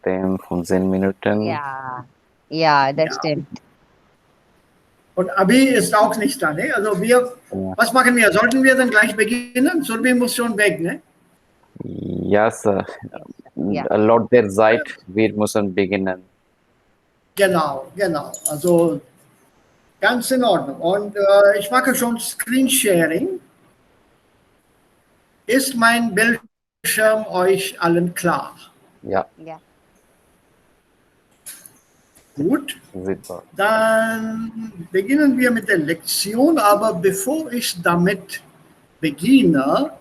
dem 15 Minuten. Ja, das Ja. stimmt. Und Abi ist auch nicht da, ne? Also Ja. was machen wir? Sollten wir dann gleich beginnen? Surbi muss schon weg, ne? Ja, Sir. Ja. Laut der Zeit, wir müssen beginnen. Genau, genau. Also ganz in Ordnung. Und ich mache schon Screensharing. Ist mein Bildschirm euch allen klar? Ja, Ja. Gut. super. Dann beginnen wir mit der Lektion, aber bevor ich damit beginne,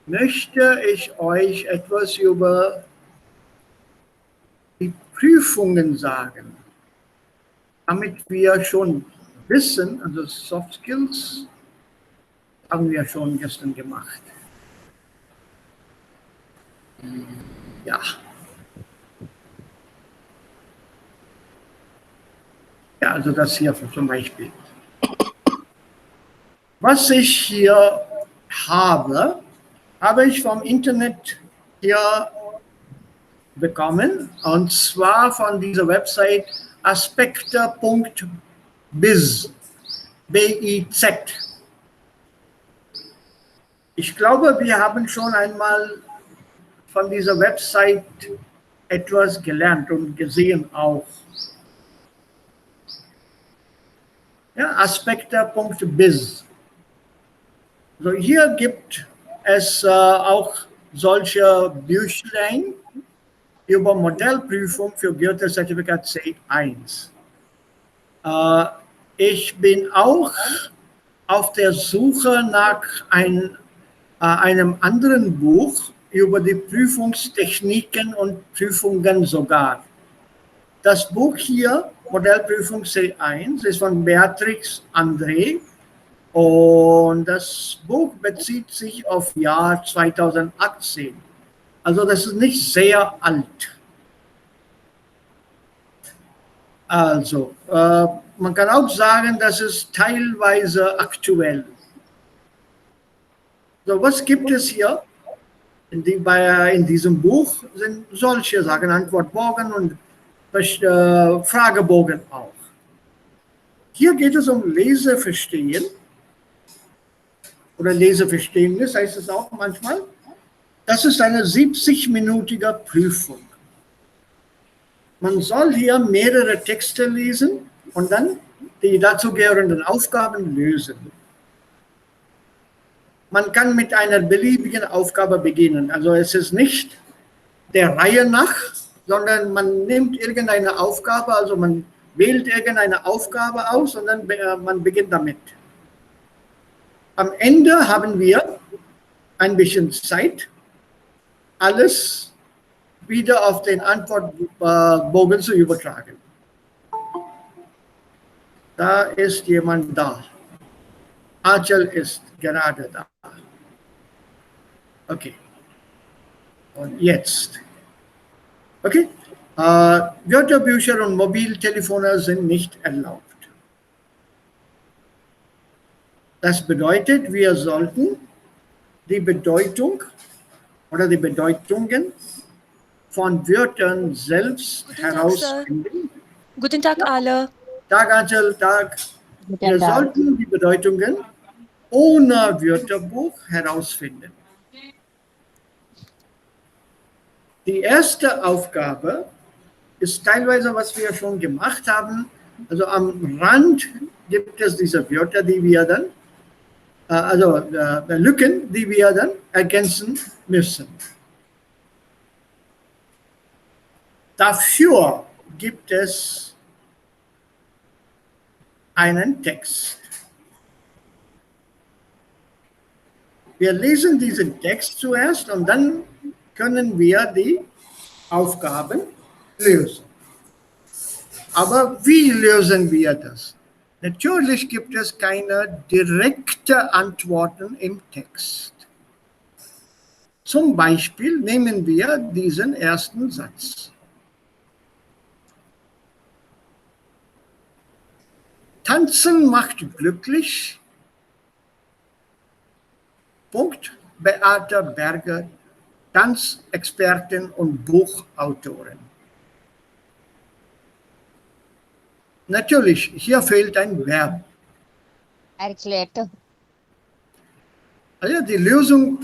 möchte ich euch etwas über die Prüfungen sagen, damit wir schon wissen, also Soft Skills haben wir schon gestern gemacht. Ja. Ja, also das hier zum Beispiel. Was ich hier habe, habe ich vom Internet hier bekommen, und zwar von dieser Website aspekte.biz. B-I-Z. Ich glaube, wir haben schon einmal von dieser Website etwas gelernt und gesehen auch. Ja, aspekte.biz. So, hier gibt es auch solche Büchlein über Modellprüfung für Goethe-Zertifikat C1. Ich bin auch auf der Suche nach einem anderen Buch über die Prüfungstechniken und Prüfungen sogar. Das Buch hier, Modellprüfung C1, ist von Beatrix André, und das Buch bezieht sich auf Jahr 2018. Also das ist nicht sehr alt. Also, man kann auch sagen, das ist teilweise aktuell. So, was gibt es hier? In diesem Buch sind solche Sachen, Antwortbogen und Fragebogen auch. Hier geht es um Leseverstehen oder Leseverständnis, heißt es auch manchmal. Das ist eine 70-minütige Prüfung. Man soll hier mehrere Texte lesen und dann die dazugehörenden Aufgaben lösen. Man kann mit einer beliebigen Aufgabe beginnen. Also es ist nicht der Reihe nach, sondern man nimmt irgendeine Aufgabe, also man wählt irgendeine Aufgabe aus und dann man beginnt damit. Am Ende haben wir ein bisschen Zeit, alles wieder auf den Antwortbogen zu übertragen. Da ist jemand da. Achel ist gerade da. Okay. Und jetzt. Okay. Wörterbücher und Mobiltelefone sind nicht erlaubt. Das bedeutet, wir sollten die Bedeutung oder die Bedeutungen von Wörtern selbst herausfinden. Guten Tag, alle. Tag, Angel, Tag. Wir Guten Tag. sollten die Bedeutungen ohne Wörterbuch herausfinden. Die erste Aufgabe ist teilweise, was wir schon gemacht haben. Also am Rand gibt es diese Wörter, die wir dann, Lücken, die wir dann ergänzen müssen. Dafür gibt es einen Text. Wir lesen diesen Text zuerst und dann können wir die Aufgaben lösen. Aber wie lösen wir das? Natürlich gibt es keine direkten Antworten im Text. Zum Beispiel nehmen wir diesen ersten Satz. Tanzen macht glücklich. Punkt. Beate Berger Tanzexpertin und Buchautorin. Natürlich, hier fehlt ein Verb. Erklärte. Also die Lösung,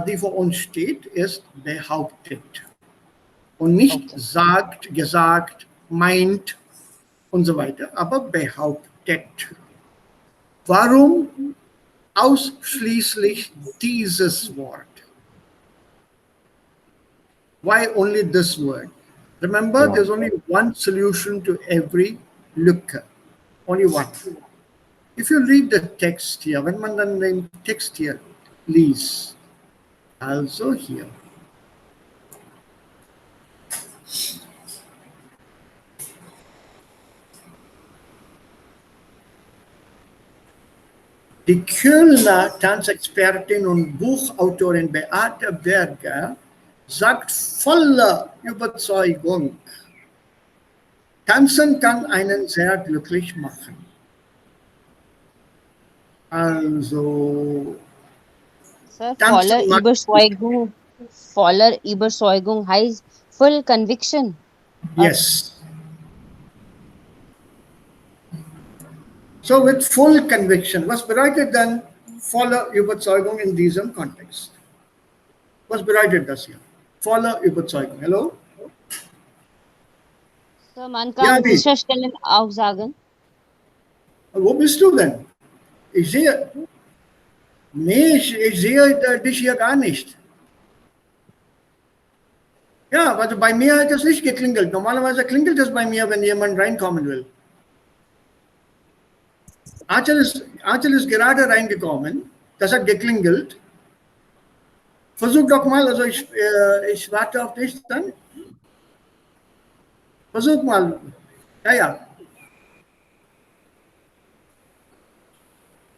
die vor uns steht, ist behauptet. Und nicht Okay. sagt, gesagt, meint und so weiter, aber behauptet. Warum ausschließlich dieses Wort? Why only this word? Remember, there's only one solution to every lücke. Only one. If you read the text here, wenn man dann den Text hier liest, also hier. Die Kölner Tanzexpertin und Buchautorin Beate Berger sagt voller Überzeugung, Tanzen kann einen sehr glücklich machen. Also, Sir, Tanzen macht- voller Überzeugung heißt full conviction. Yes. So with full conviction, was bedeutet dann voller Überzeugung in diesem Kontext? Was bedeutet das hier? Voller Überzeugung. Hello? Sir, man Ja, kann wie? sicherstellen auch sagen. Wo bist du denn? Ich sehe. Nee, ich sehe dich hier gar nicht. Ja, also bei mir hat es nicht geklingelt. Normalerweise klingelt es bei mir, wenn jemand reinkommen will. Archel ist gerade reingekommen. Das hat geklingelt. Versuch doch mal, also ich warte auf dich dann. Versuch mal. Ja, ja.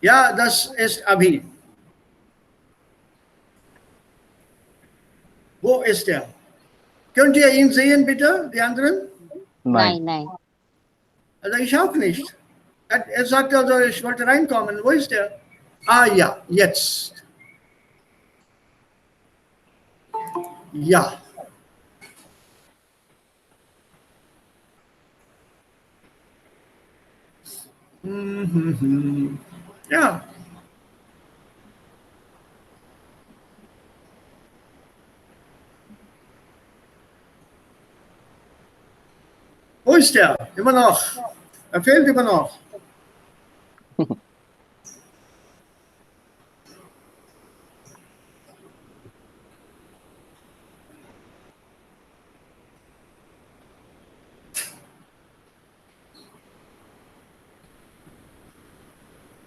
Ja, das ist Abi. Wo ist er? Könnt ihr ihn sehen, bitte, die anderen? Nein, nein. Also ich auch nicht. Er sagt also, ich wollte reinkommen. Wo ist er? Ah ja, jetzt. Ja. Mhm. Ja. Wo ist er? Immer noch. Er fehlt immer noch.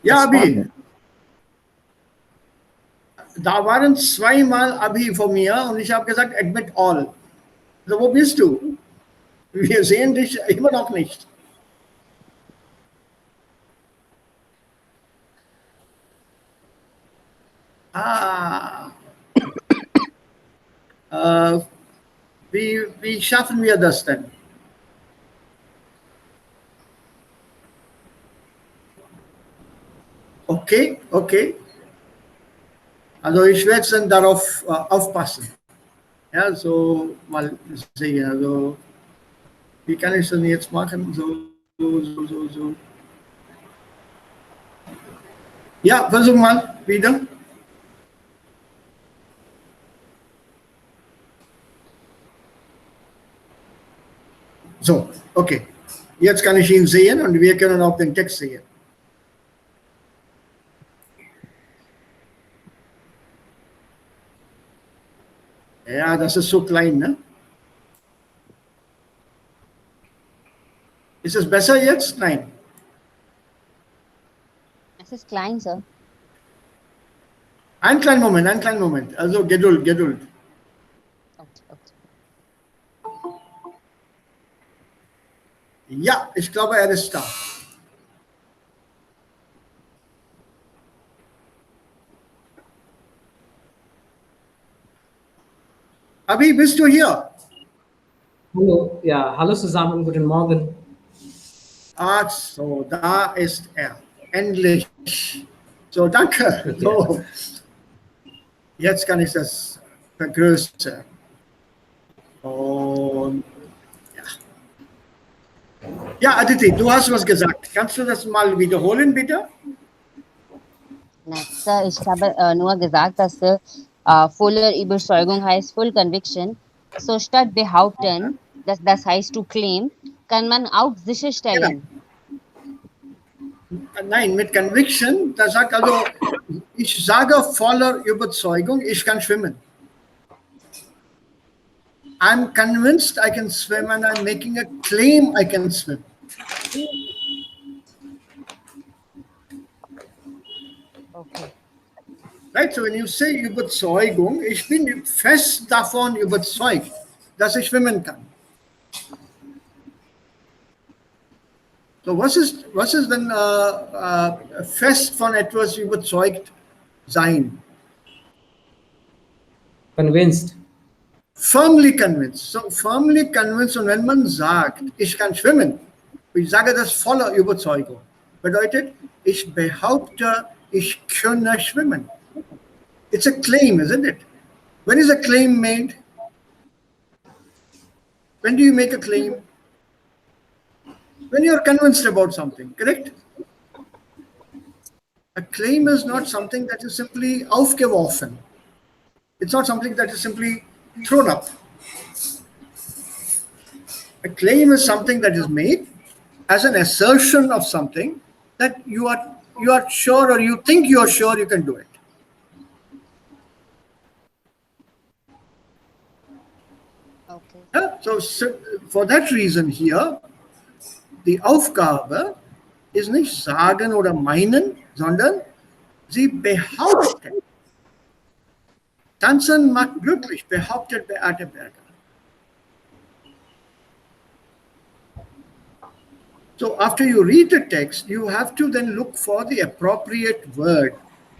Ja, Abi. Da waren zweimal Abi von mir und ich habe gesagt, admit all. Also wo bist du? Wir sehen dich immer noch nicht. Ah. Wie schaffen wir das denn? Okay, okay. Also ich werde dann darauf aufpassen. Ja, so mal sehen. Also wie kann ich das jetzt machen? So. Ja, versuch mal wieder. So, okay. Jetzt kann ich ihn sehen und wir können auch den Text sehen. Ja, das ist so klein, ne? Ist es besser jetzt? Nein. Es ist klein, Sir. Einen kleinen Moment. Also Geduld. Okay. Ja, ich glaube, er ist da. Abi, bist du hier? Hallo, ja, hallo zusammen, guten Morgen. Ach so, da ist er. Endlich. So, danke. So. Jetzt kann ich das Größe. Und ja. Ja, Aditi, du hast was gesagt. Kannst du das mal wiederholen, bitte? Nein, Sir, ich habe nur gesagt, dass voller Überzeugung heißt Full Conviction. So statt behaupten, das heißt to claim, kann man auch Genau. sicherstellen. Nein, mit Conviction, da sagt also, ich sage voller Überzeugung, ich kann schwimmen. I'm convinced I can swim and I'm making a claim I can swim. Okay. Right? So when you say Überzeugung, ich bin fest davon überzeugt, dass ich schwimmen kann. So was ist denn fest von etwas überzeugt sein? Convinced. Firmly convinced. So firmly convinced, und wenn man sagt, ich kann schwimmen, ich sage das voller Überzeugung, bedeutet, ich behaupte, ich könne schwimmen. It's a claim, isn't it? When is a claim made? When do you make a claim? When you're convinced about something, correct? A claim is not something that is simply aufgeworfen. It's not something that is simply thrown up. A claim is something that is made as an assertion of something that you are sure, or you think you are sure you can do it. Okay. Yeah? So for that reason here, die Aufgabe ist nicht sagen oder meinen, sondern sie behaupten. Tanzen macht glücklich, behauptet Beate Berger. So after you read the text, you have to then look for the appropriate word.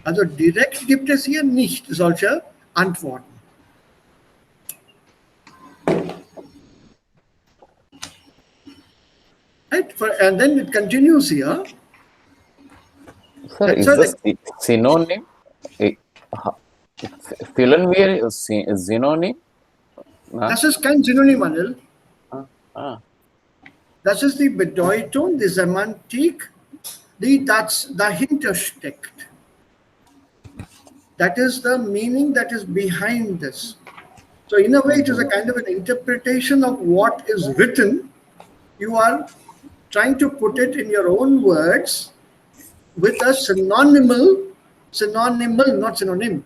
Also direkt gibt es hier nicht solche Antworten. Right? And then it continues here. Sir, is this synonym? Füllen wir Synonym? Das ist kein Synonym, Anil. Ah. Das ist die Bedeutung, die Semantik, die dahinter steckt. That is the meaning that is behind this. So in a way, it is a kind of an interpretation of what is written. You are trying to put it in your own words with a synonymal, not synonym,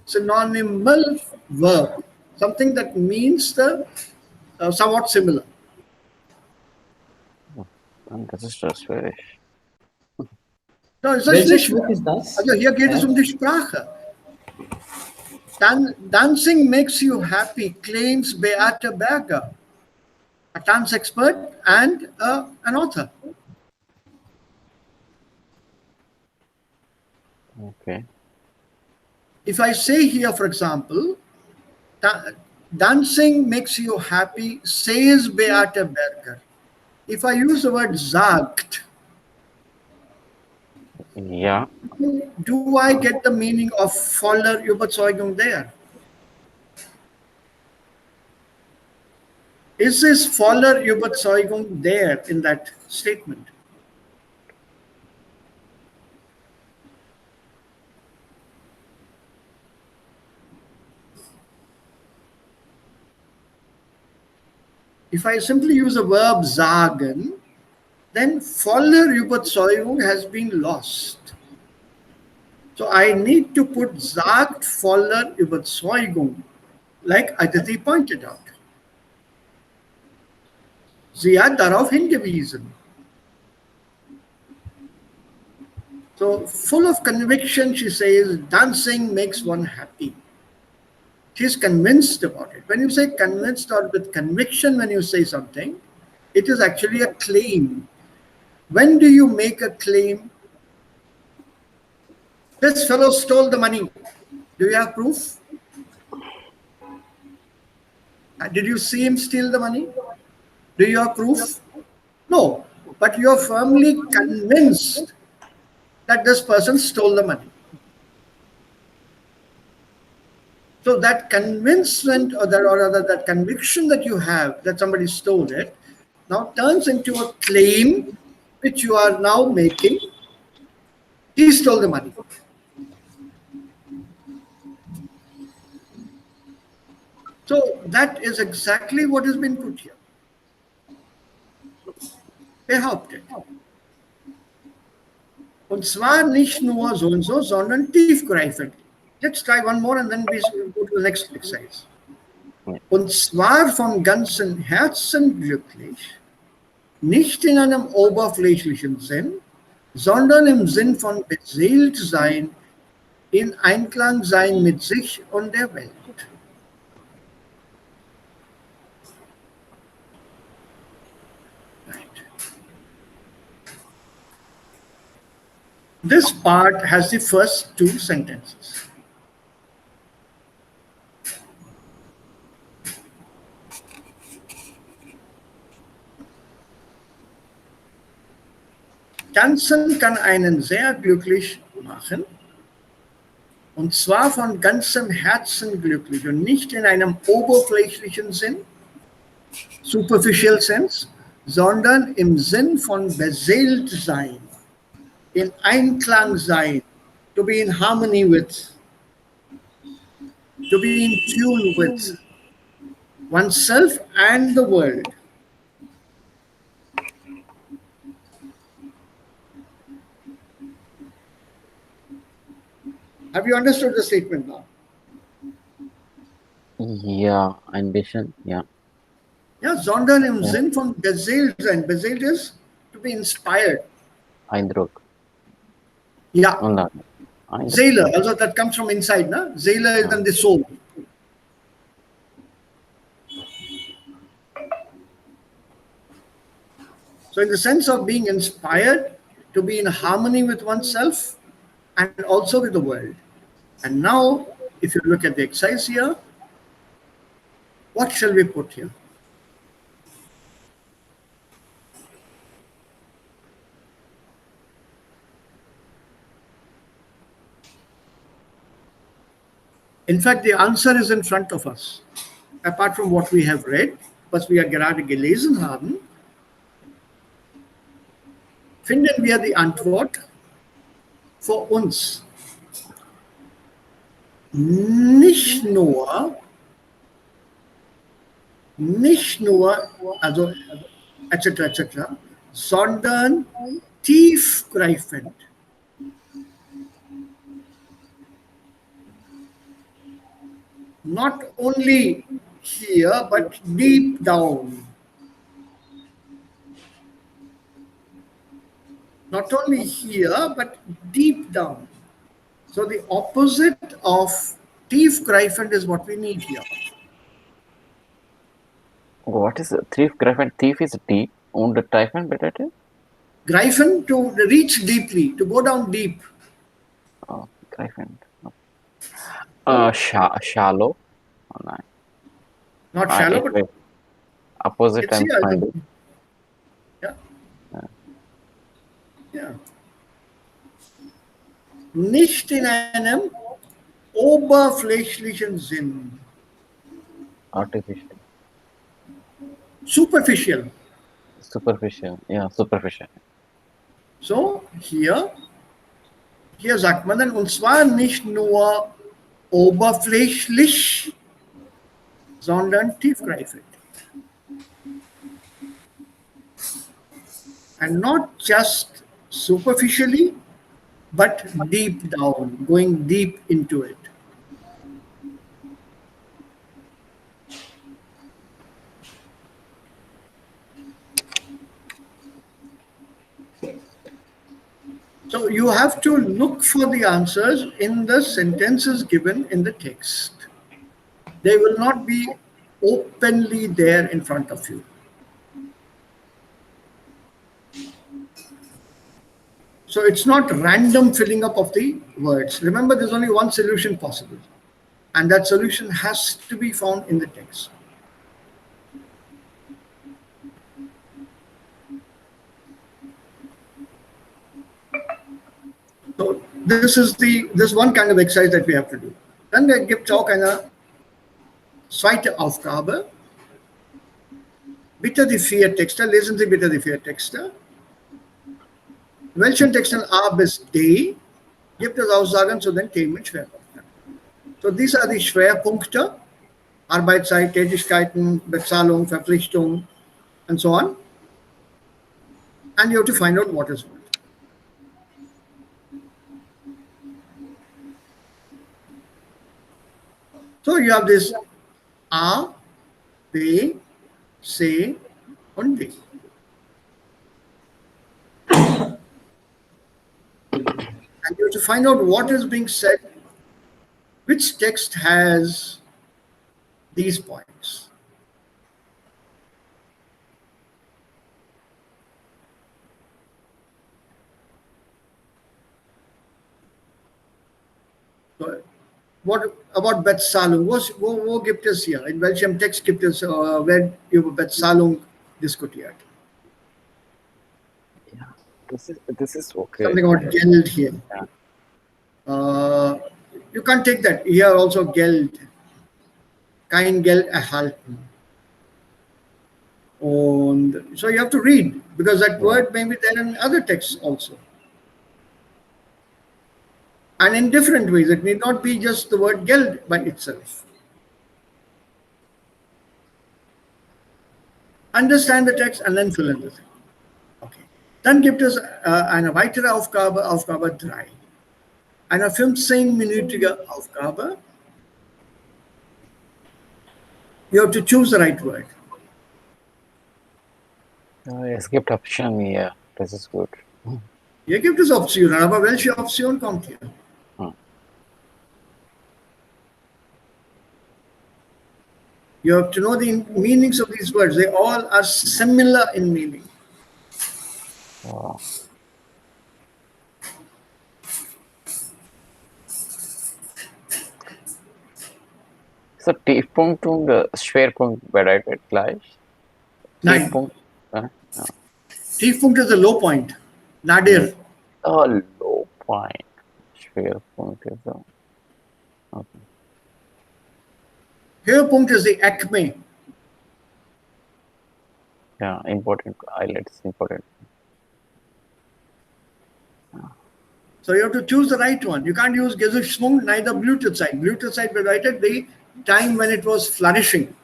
synonymal verb, something that means the somewhat similar. Das ist das schwierig. No, es ist nicht Buch ist das? Also hier geht es um die Sprache. Dancing makes you happy, claims Beate Berger, a dance expert and an author. Okay. If I say here, for example, dancing makes you happy, says Beate Berger. If I use the word sagt, Ja. do I get the meaning of voller Überzeugung there? Is this voller Überzeugung there in that statement? If I simply use the verb sagen, then voller Überzeugung has been lost. So I need to put sagt voller Überzeugung, like Aditi pointed out. Sie hat darauf hingewiesen. So full of conviction, she says, dancing makes one happy. She's convinced about it. When you say convinced or with conviction, when you say something, it is actually a claim. When do you make a claim? This fellow stole the money. Do you have proof? Did you see him steal the money? Do you have proof? No, but you are firmly convinced that this person stole the money. So that convincement or rather that conviction that you have that somebody stole it now turns into a claim which you are now making. He stole the money. So that is exactly what has been put here. Behauptet. Und zwar nicht nur so und so, sondern tiefgreifend. Let's try one more and then we go to the next exercise. Und zwar von ganzem Herzen glücklich, nicht in einem oberflächlichen Sinn, sondern im Sinn von beseelt sein, in Einklang sein mit sich und der Welt. Right. This part has the first two sentences. Tanzen kann einen sehr glücklich machen, und zwar von ganzem Herzen glücklich und nicht in einem oberflächlichen Sinn, superficial sense, sondern im Sinn von beseelt sein, in Einklang sein, to be in harmony with, to be in tune with oneself and the world. Have you understood the statement now? Ja, ein bisschen, ja. Ja, sondern im Sinn von beseelt sein. Beseelt is to be inspired. Eindruck. Ja. Und dann Eindruck. Seele, also that comes from inside, na? Seele is then the soul. So in the sense of being inspired, to be in harmony with oneself and also with the world. And now, if you look at the exercise here, what shall we put here? In fact, the answer is in front of us. Apart from what we have read, was wir gerade gelesen haben, finden wir die Antwort vor uns. Nicht nur, also etc., sondern tiefgreifend. Not only here, but deep down. Not only here, but deep down. So the opposite of tiefgreifend is what we need here. What is tiefgreifend? Thief is deep und Greifend bedeutet? Greifen, to reach deeply, to go down deep. Oh, Greifend. Shallow? Oh, nein. Not shallow, but opposite it's I'm here. finding. Ja. Nicht in einem oberflächlichen Sinn. Artificial. Superficial. Superficial. Ja, superficial. So, hier sagt man dann, und zwar nicht nur oberflächlich, sondern tiefgreifend. And not just superficially, but deep down, going deep into it. So you have to look for the answers in the sentences given in the text. They will not be openly there in front of you. So it's not random filling up of the words. Remember, there's only one solution possible, and that solution has to be found in the text. So this is one kind of exercise that we have to do. Dann gibt es auch eine zweite Aufgabe. Bitte die 4 Texte, lesen Sie bitte die 4 Texte. In welchen Texten A bis D gibt es Aussagen zu den Themenschwerpunkten? So, these are die Schwerpunkte: Arbeitszeit, Tätigkeiten, Bezahlung, Verpflichtung, and so on. And you have to find out what is what. So you have this A, B, C, and D. And you have to find out what is being said, which text has these points. So, what about Bezahlung? Wo gibt es hier? In welchem Text gibt es, wenn über Bezahlung diskutiert? Yeah, this is okay. Something about Geld here. Yeah. You can't take that. Here also Geld. Kein Geld erhalten. And so you have to read, because that word may be there in other texts also. And in different ways. It need not be just the word Geld by itself. Understand the text and then fill in the thing. Okay. Dann gibt es eine weitere Aufgabe, Aufgabe 3. Eine 15-minütige Aufgabe. You have to choose the right word. Es gibt Option hier. Das ist gut. Hier gibt es Optionen, aber welche Option kommt hier? You have to know the meanings of these words. They all are similar in meaning. Wow. So Tiefpunkt und Schwerpunkt bedeutet gleich. Nein. Tiefpunkt. Tiefpunkt is the low point. Nadir. Oh, low point. Schwerpunkt is the. Okay. Höhepunkt is the acme. Yeah, important. Highlights important. So you have to choose the right one. You can't use Gesuchspunkt, neither Blütezeit. Blütezeit bedeutet the time when it was flourishing.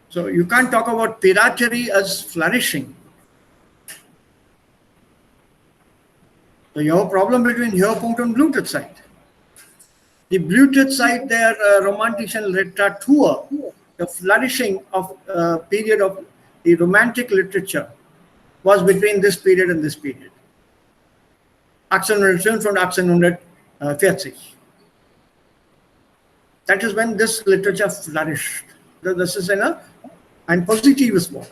So you can't talk about piratery as flourishing. So you have a problem between Höhepunkt and Blütezeit. Die Blütezeit der romantischen Literatur, the flourishing of period of the romantic literature, was between this period and this period. 1805 und 1840. That is when this literature flourished. This is ein positives Wort.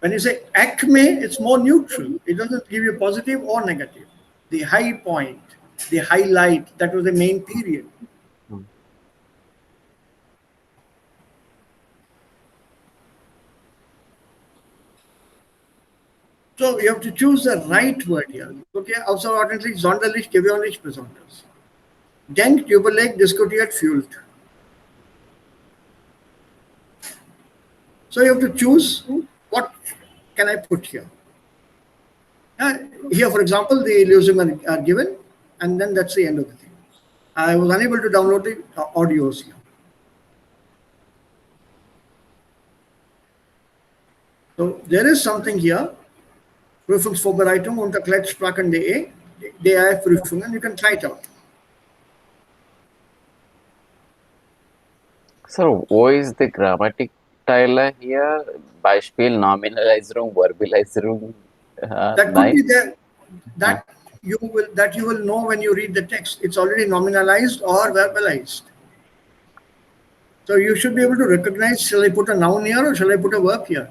When you say acme, it's more neutral. It doesn't give you positive or negative. The high point, the highlight, that was the main period. So you have to choose the right word here. Okay, außerordentlich, sonderlich, gewöhnlich, besonders. Denkt, überlegt, diskutiert, fühlt. So you have to choose what can I put here. Here, for example, the Lösungen are given, and then that's the end of the thing. I was unable to download the audios here. So there is something here. Prüfungsvorbereitung unter Klettsprachen.de, DAF-Prüfungen, you can try it out. So, wo ist die Grammatikteile hier? Beispiel Nominalisierung, Verbalisierung. That could be there. That you will know when you read the text. It's already nominalized or verbalized. So you should be able to recognize, shall I put a noun here or shall I put a verb here?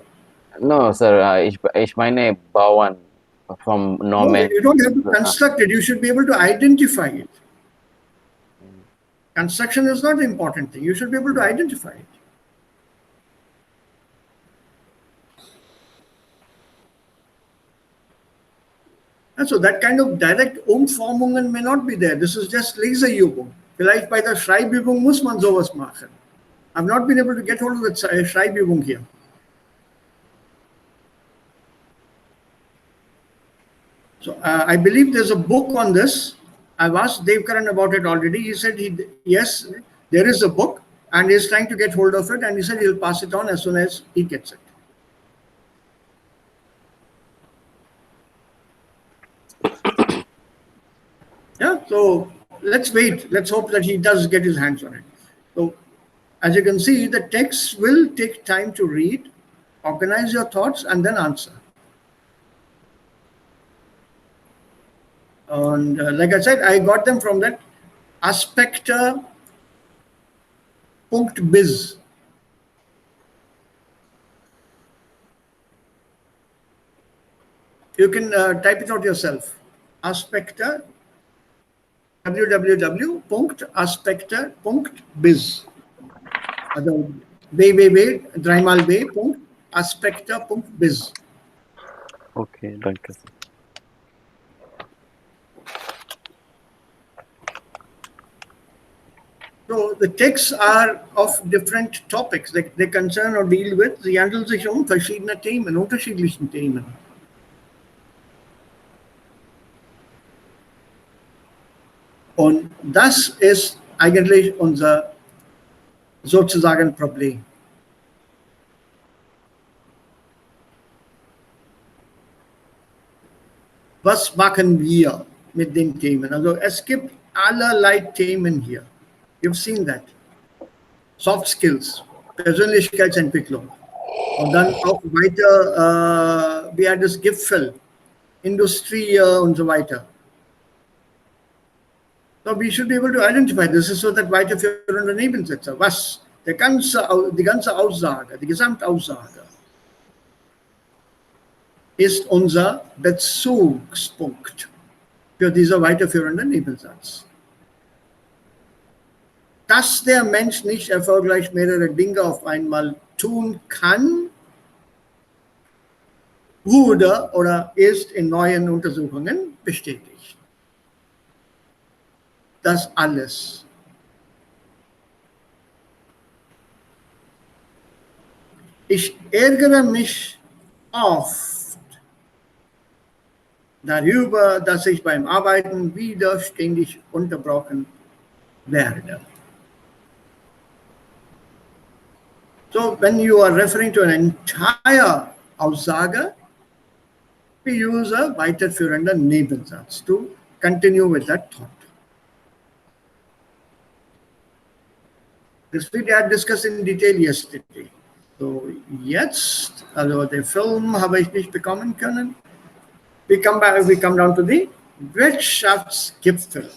No, sir. Ich meine bauen from nomen. No, you don't have to construct it. You should be able to identify it. Construction is not the important thing. You should be able to identify it. And so that kind of direct Umformungen may not be there. This is just Laserübung. Vielleicht bei der Schreibübung muss man sowas machen. I've not been able to get hold of the Schreibübung here. So I believe there's a book on this. I've asked Dave Karan about it already. He said, yes, there is a book and he's trying to get hold of it. And he said he'll pass it on as soon as he gets it. Yeah, so let's wait. Let's hope that he does get his hands on it. So as you can see, the text will take time to read, organize your thoughts, and then answer. And like I said, I got them from that aspecter.biz. You can type it out yourself. Aspecter, www.aspecter.biz. Also www.aspecter.biz. Okay, danke. So the texts are of different topics. They concern or deal with, sie handelt sich verschiedene Themen, unterschiedlichen Themen. Und das ist eigentlich unser sozusagen Problem. Was machen wir mit den Themen? Also es gibt allerlei Themen hier. You've seen that. Soft Skills, Persönlichkeitsentwicklung. Und dann auch weiter, wie hat das Gipfel, Industrie und so weiter. So we should be able to identify this is so that weiterführende Nebensätze. Was? Die ganze Aussage, die Gesamtaussage ist unser Bezugspunkt für diesen weiterführenden Nebensatz. Dass der Mensch nicht erfolgreich mehrere Dinge auf einmal tun kann, wurde oder ist in neuen Untersuchungen bestätigt. Das alles. Ich ärgere mich oft darüber, dass ich beim Arbeiten widerständig unterbrochen werde. So when you are referring to an entire Aussage, we use a weiterführender Nebensatz to continue with that thought. This we had discussed in detail yesterday. So jetzt, also den Film habe ich nicht bekommen können. We come down to the Wirtschaftsgipfel,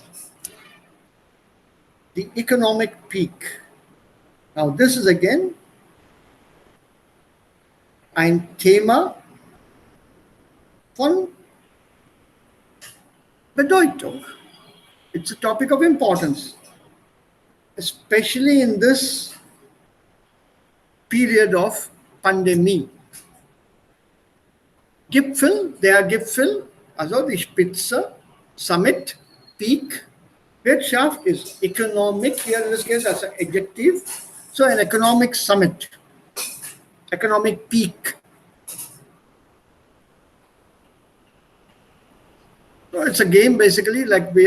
the economic peak. Now this is again ein Thema von Bedeutung. It's a topic of importance, especially in this period of pandemic. Gipfel, der Gipfel, also die Spitze, Summit, Peak. Wirtschaft is economic, here in this case as an adjective. So an economic summit, economic peak. So it's a game basically, like we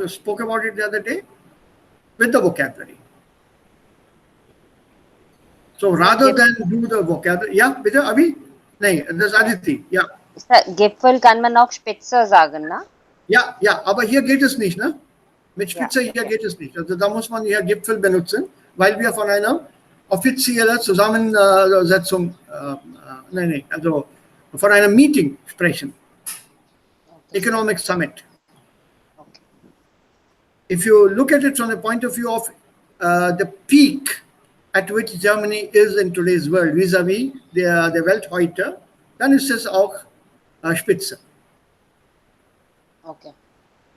spoke about it the other day, with the vocabulary. So rather than do the vocabulary, ja, bitte, Abhi? Nein, das ist Aditi, ja. Gipfel kann man auch Spitze sagen, ne? Ja, ja, aber hier geht es nicht, ne? Mit Spitze hier geht es nicht. Also da muss man hier Gipfel benutzen, weil wir von einer offiziellen Zusammensetzung, also von einem Meeting sprechen. Economic Summit. Okay. If you look at it from the point of view of the peak at which Germany is in today's world, vis-à-vis der Welt heute, dann ist es auch Spitze. Okay.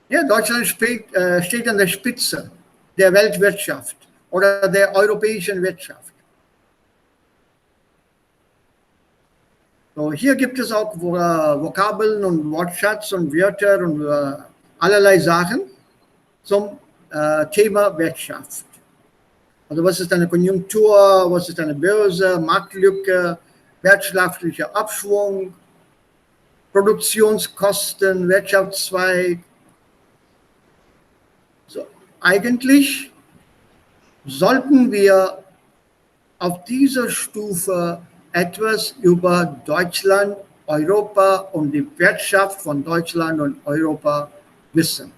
Ja, Deutschland steht an der Spitze der Weltwirtschaft oder der europäischen Wirtschaft. So hier gibt es auch Vokabeln und Wortschatz und Wörter und allerlei Sachen zum Thema Wirtschaft. Also was ist eine Konjunktur, was ist eine Börse, Marktlücke, wirtschaftlicher Abschwung, Produktionskosten, Wirtschaftszweig. So, eigentlich sollten wir auf dieser Stufe etwas über Deutschland, Europa und die Wirtschaft von Deutschland und Europa wissen.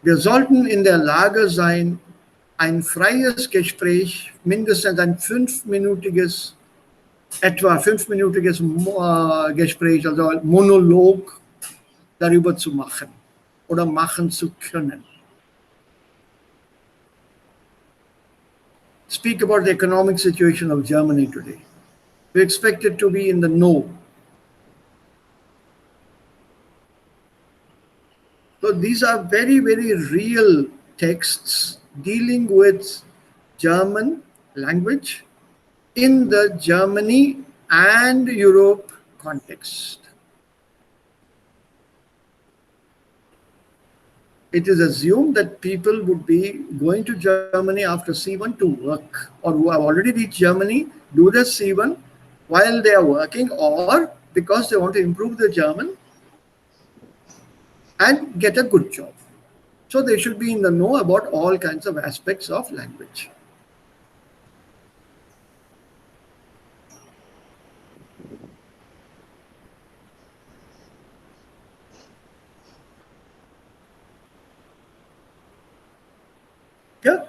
Wir sollten in der Lage sein, ein freies Gespräch, mindestens ein etwa fünfminütiges Gespräch, also Monolog darüber zu machen oder machen zu können. Speak about the economic situation of Germany today. We expect it to be in the know. So these are very, very real texts dealing with German language in the Germany and Europe context. It is assumed that people would be going to Germany after C1 to work, or who have already reached Germany, do the C1 while they are working, or because they want to improve their German and get a good job. So they should be in the know about all kinds of aspects of language. Yeah.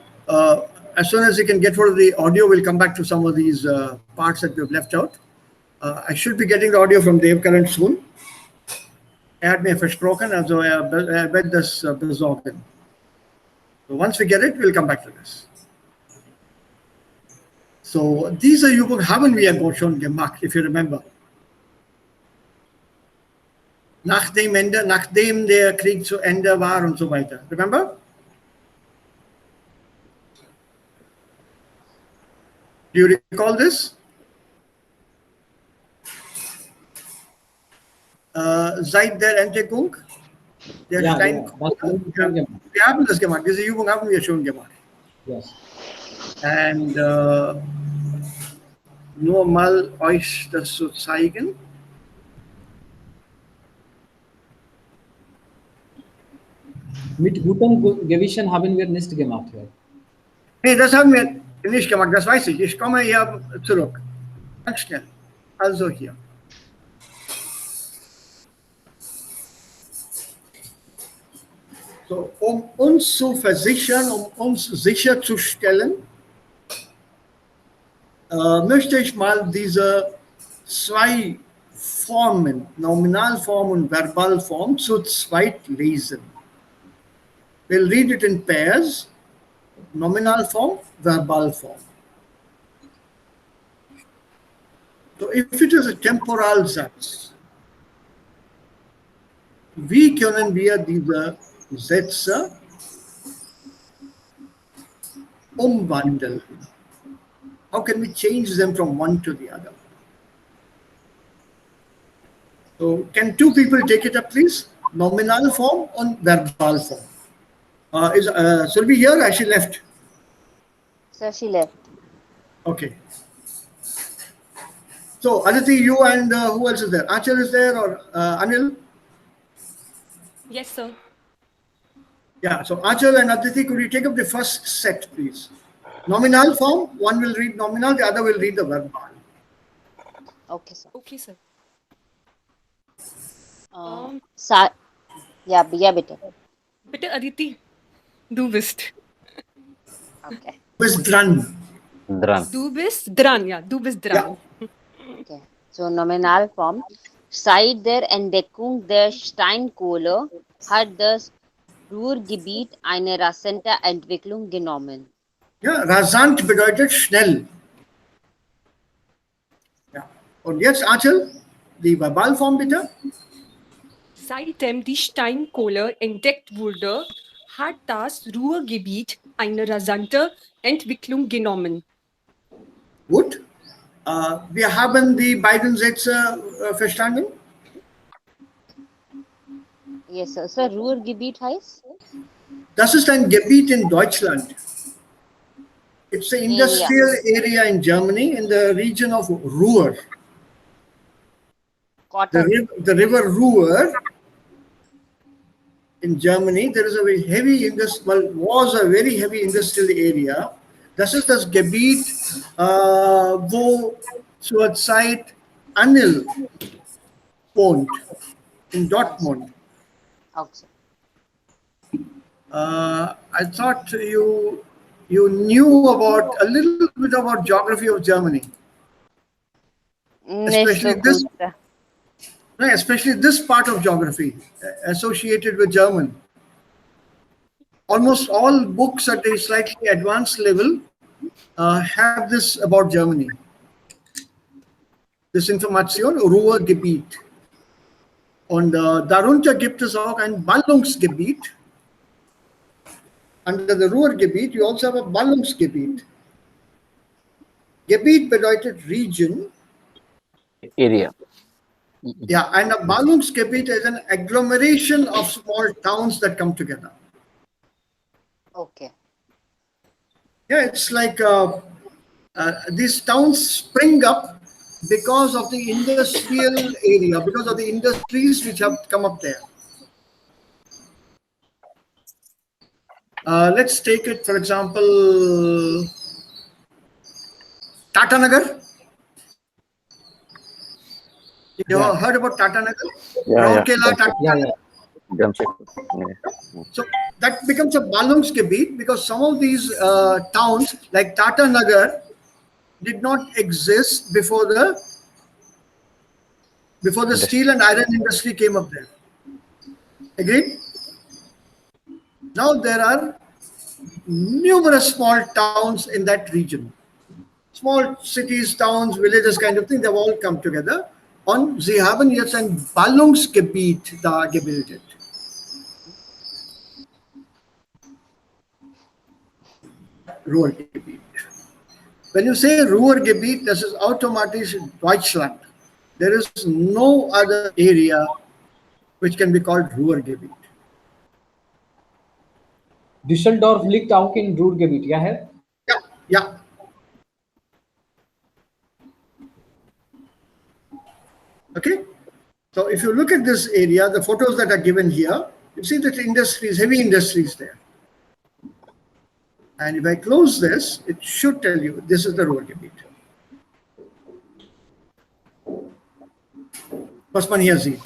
As soon as you can get hold of the audio, we'll come back to some of these parts that we've left out. I should be getting the audio from Dave Current soon. Er hat mir versprochen, also wird das besorgen. So once we get it, we'll come back to this. So diese Übung haben wir schon gemacht, if you remember. Nachdem der Krieg zu Ende war und so weiter. Remember? Do you recall this? Seit der Entdeckung der Steinkohle. Wir haben das gemacht. Diese Übung haben wir schon gemacht. Yes. Und nur mal euch das zu zeigen. Mit gutem Gewissen haben wir nicht gemacht. Ja. Nee, das haben wir nicht gemacht, das weiß ich. Ich komme hier zurück. Ganz schnell. Also hier. So, um uns zu versichern, um uns sicherzustellen, möchte ich mal diese zwei Formen, Nominalform und Verbalform, zu zweit lesen. We'll read it in pairs. Nominalform, Verbalform. So if it is a Temporalsatz, wie können wir diese Sätze umwandeln? How can we change them from one to the other? So can two people take it up, please? Nominal form and verbal form. Is Surbi here or she left? Sir, she left. Okay. So Aditi, you and who else is there? Achal is there or Anil? Yes, sir. Yeah, so Achal and Aditi, could you take up the first set, please? Nominal form, one will read nominal, the other will read the verbal. Okay, sir. Okay, sir. Yeah, bitte. Bitte, Aditi, du bist. Okay. Du bist dran. Dran. Du bist dran, ja, du bist dran. Ja. Okay. So Nominalform. Seit der Entdeckung der Steinkohle hat das Ruhrgebiet eine rasante Entwicklung genommen. Ja, rasant bedeutet schnell. Ja. Und jetzt, Achal, die Verbalform bitte. Seitdem die Steinkohle entdeckt wurde, hat das Ruhrgebiet eine rasante Entwicklung genommen. Gut. Wir haben die beiden Sätze verstanden? Yes, sir. Sir, Ruhrgebiet heißt? Das ist ein Gebiet in Deutschland. It's an industrial area in Germany in the region of Ruhr. Cotton. The river Ruhr in Germany, there is a very heavy was a very heavy industrial area. Das ist das Gebiet, wo zurzeit Anil wohnt, in Dortmund. Okay. I thought you knew about a little bit about geography of Germany, especially this, especially this part of geography associated with German. Almost all books at a slightly advanced level have this about Germany. Das Information, Ruhrgebiet. Und darunter gibt es auch ein Ballungsgebiet. Under the Ruhrgebiet, you also have a Ballungsgebiet. Gebiet bedeutet region. Area. Yeah, and a Ballungsgebiet is an agglomeration of small towns that come together. Okay. Yeah, it's like these towns spring up because of the industrial area, because of the industries which have come up there. Let's take it, for example, Tata Nagar. You heard about Tata Nagar? Yeah. Tata Yeah. So that becomes a Ballungsgebiet because some of these towns, like Tata Nagar, did not exist before the steel and iron industry came up there. Agreed? Now there are numerous small towns in that region. Small cities, towns, villages kind of thing, they've all come together. Und sie haben jetzt ein Ballungsgebiet da gebildet. Ruhrgebiet. When you say Ruhrgebiet, das ist automatisch Deutschland. There is no other area which can be called Ruhrgebiet. Düsseldorf liegt auch in Ruhrgebiet, ja, Herr? Yeah. Okay. So if you look at this area, the photos that are given here, you see that industries, heavy industries there. And if I close this, it should tell you this is the Ruhrgebiet. Was man hier sieht.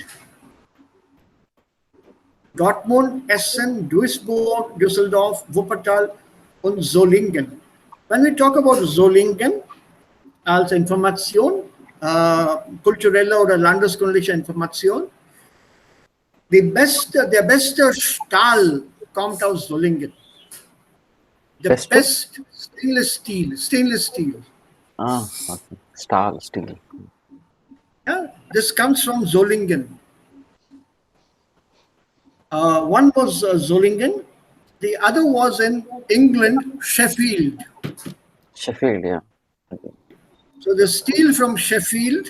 Dortmund, Essen, Duisburg, Düsseldorf, Wuppertal und Solingen. When we talk about Solingen als Information, kulturelle oder landeskundliche Information, der beste Stahl kommt aus Solingen. The best stainless steel. Ah, okay. Steel. Yeah, this comes from Solingen. One was Solingen, the other was in England, Sheffield. Sheffield, yeah. Okay. So the steel from Sheffield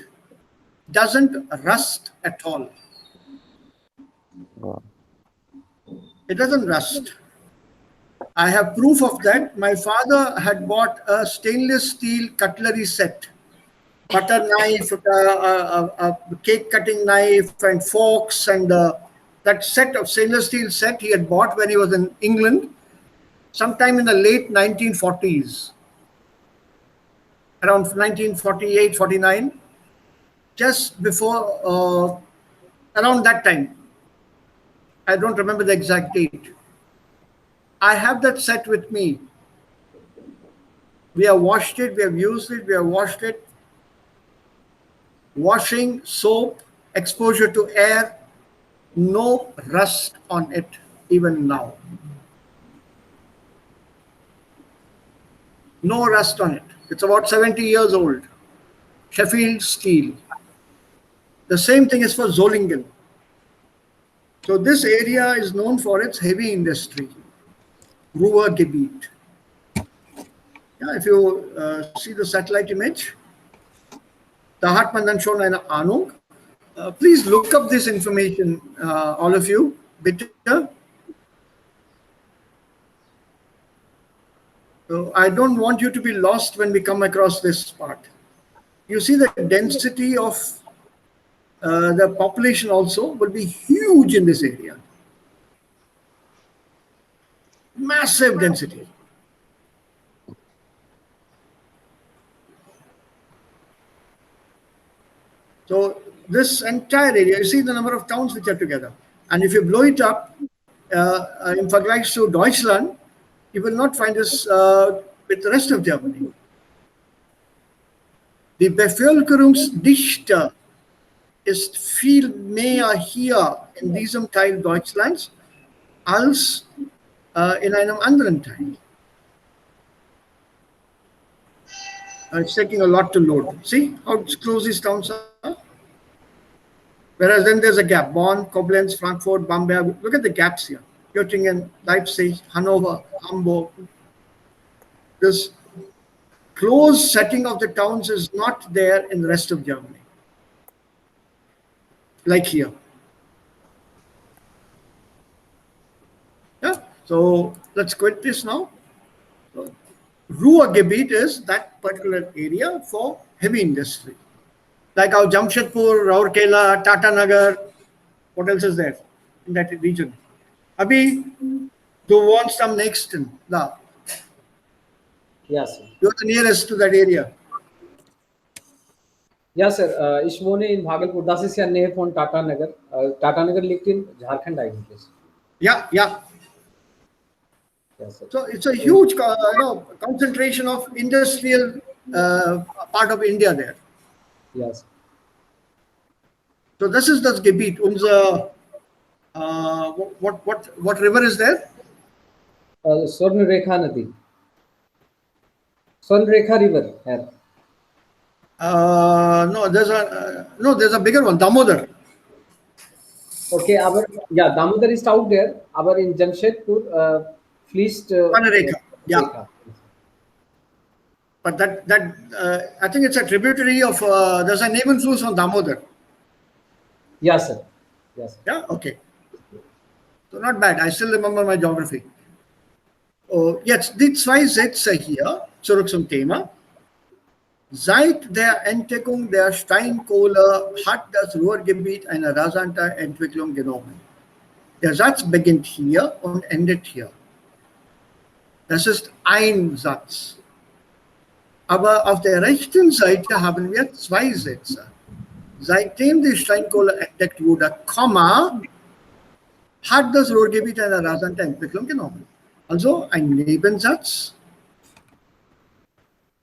doesn't rust at all. Wow. It doesn't rust. I have proof of that. My father had bought a stainless steel cutlery set, butter knife, a cake cutting knife, and forks, and that set of stainless steel set he had bought when he was in England, sometime in the late 1940s, around 1948, 49, just before, around that time. I don't remember the exact date. I have that set with me. We have washed it, we have used it, we have washed it. Washing, soap, exposure to air, no rust on it even now. No rust on it. It's about 70 years old. Sheffield steel. The same thing is for Solingen. So this area is known for its heavy industry. Ruhrgebiet. Yeah, if you see the satellite image, Da hat man dann schon eine Ahnung. Please look up this information, all of you, bitte. So I don't want you to be lost when we come across this part. You see the density of the population also will be huge in this area. Massive density. So this entire area, you see the number of towns which are together. And if you blow it up in Vergleich to Deutschland, you will not find this with the rest of Germany. Die Bevölkerungsdichte ist viel mehr hier in diesem Teil Deutschlands als in einem anderen Teil. It's taking a lot to load. See how close these towns are? Whereas then there's a gap. Bonn, Koblenz, Frankfurt, Bamberg. Look at the gaps here. Göttingen, Leipzig, Hanover, Hamburg. This close setting of the towns is not there in the rest of Germany. Like here. Yeah. So let's quit this now. So, Ruhrgebiet is that particular area for heavy industry. Like our Jamshedpur, Rourkela, Tata Nagar. What else is there in that region? Abhi, do you want some next? Da. Yes, sir. You're the nearest to that area. Ja, Sir. Ich wohne in Bhagalpur. Das ist ja Nähe von Tata Nagar. Tata Nagar liegt in Jharkhand eigentlich. Yeah, yeah. Yes, sir. So it's a huge concentration of industrial part of India there. Yes. So this is das Gebiet. Unser what river is there? Swarnrekha Nadi. Swarnrekha River here. No, there's a bigger one, Damodar. Okay, Damodar is out there. Aber in Jamshedpur fließt Swarnrekha. Yeah. Rekha. But that I think it's a tributary of there's a Nebenfluss on Damodar. Yes, sir. Yes, sir. Yeah, okay. So not bad. I still remember my geography. Oh, jetzt die zwei Sätze hier, zurück zum Thema. Seit der Entdeckung der Steinkohle hat das Ruhrgebiet eine rasante Entwicklung genommen. Der Satz beginnt hier und endet hier. Das ist ein Satz. Aber auf der rechten Seite haben wir zwei Sätze. Seitdem die Steinkohle entdeckt wurde, hat das Ruhrgebiet eine rasante Entwicklung genommen. Also ein Nebensatz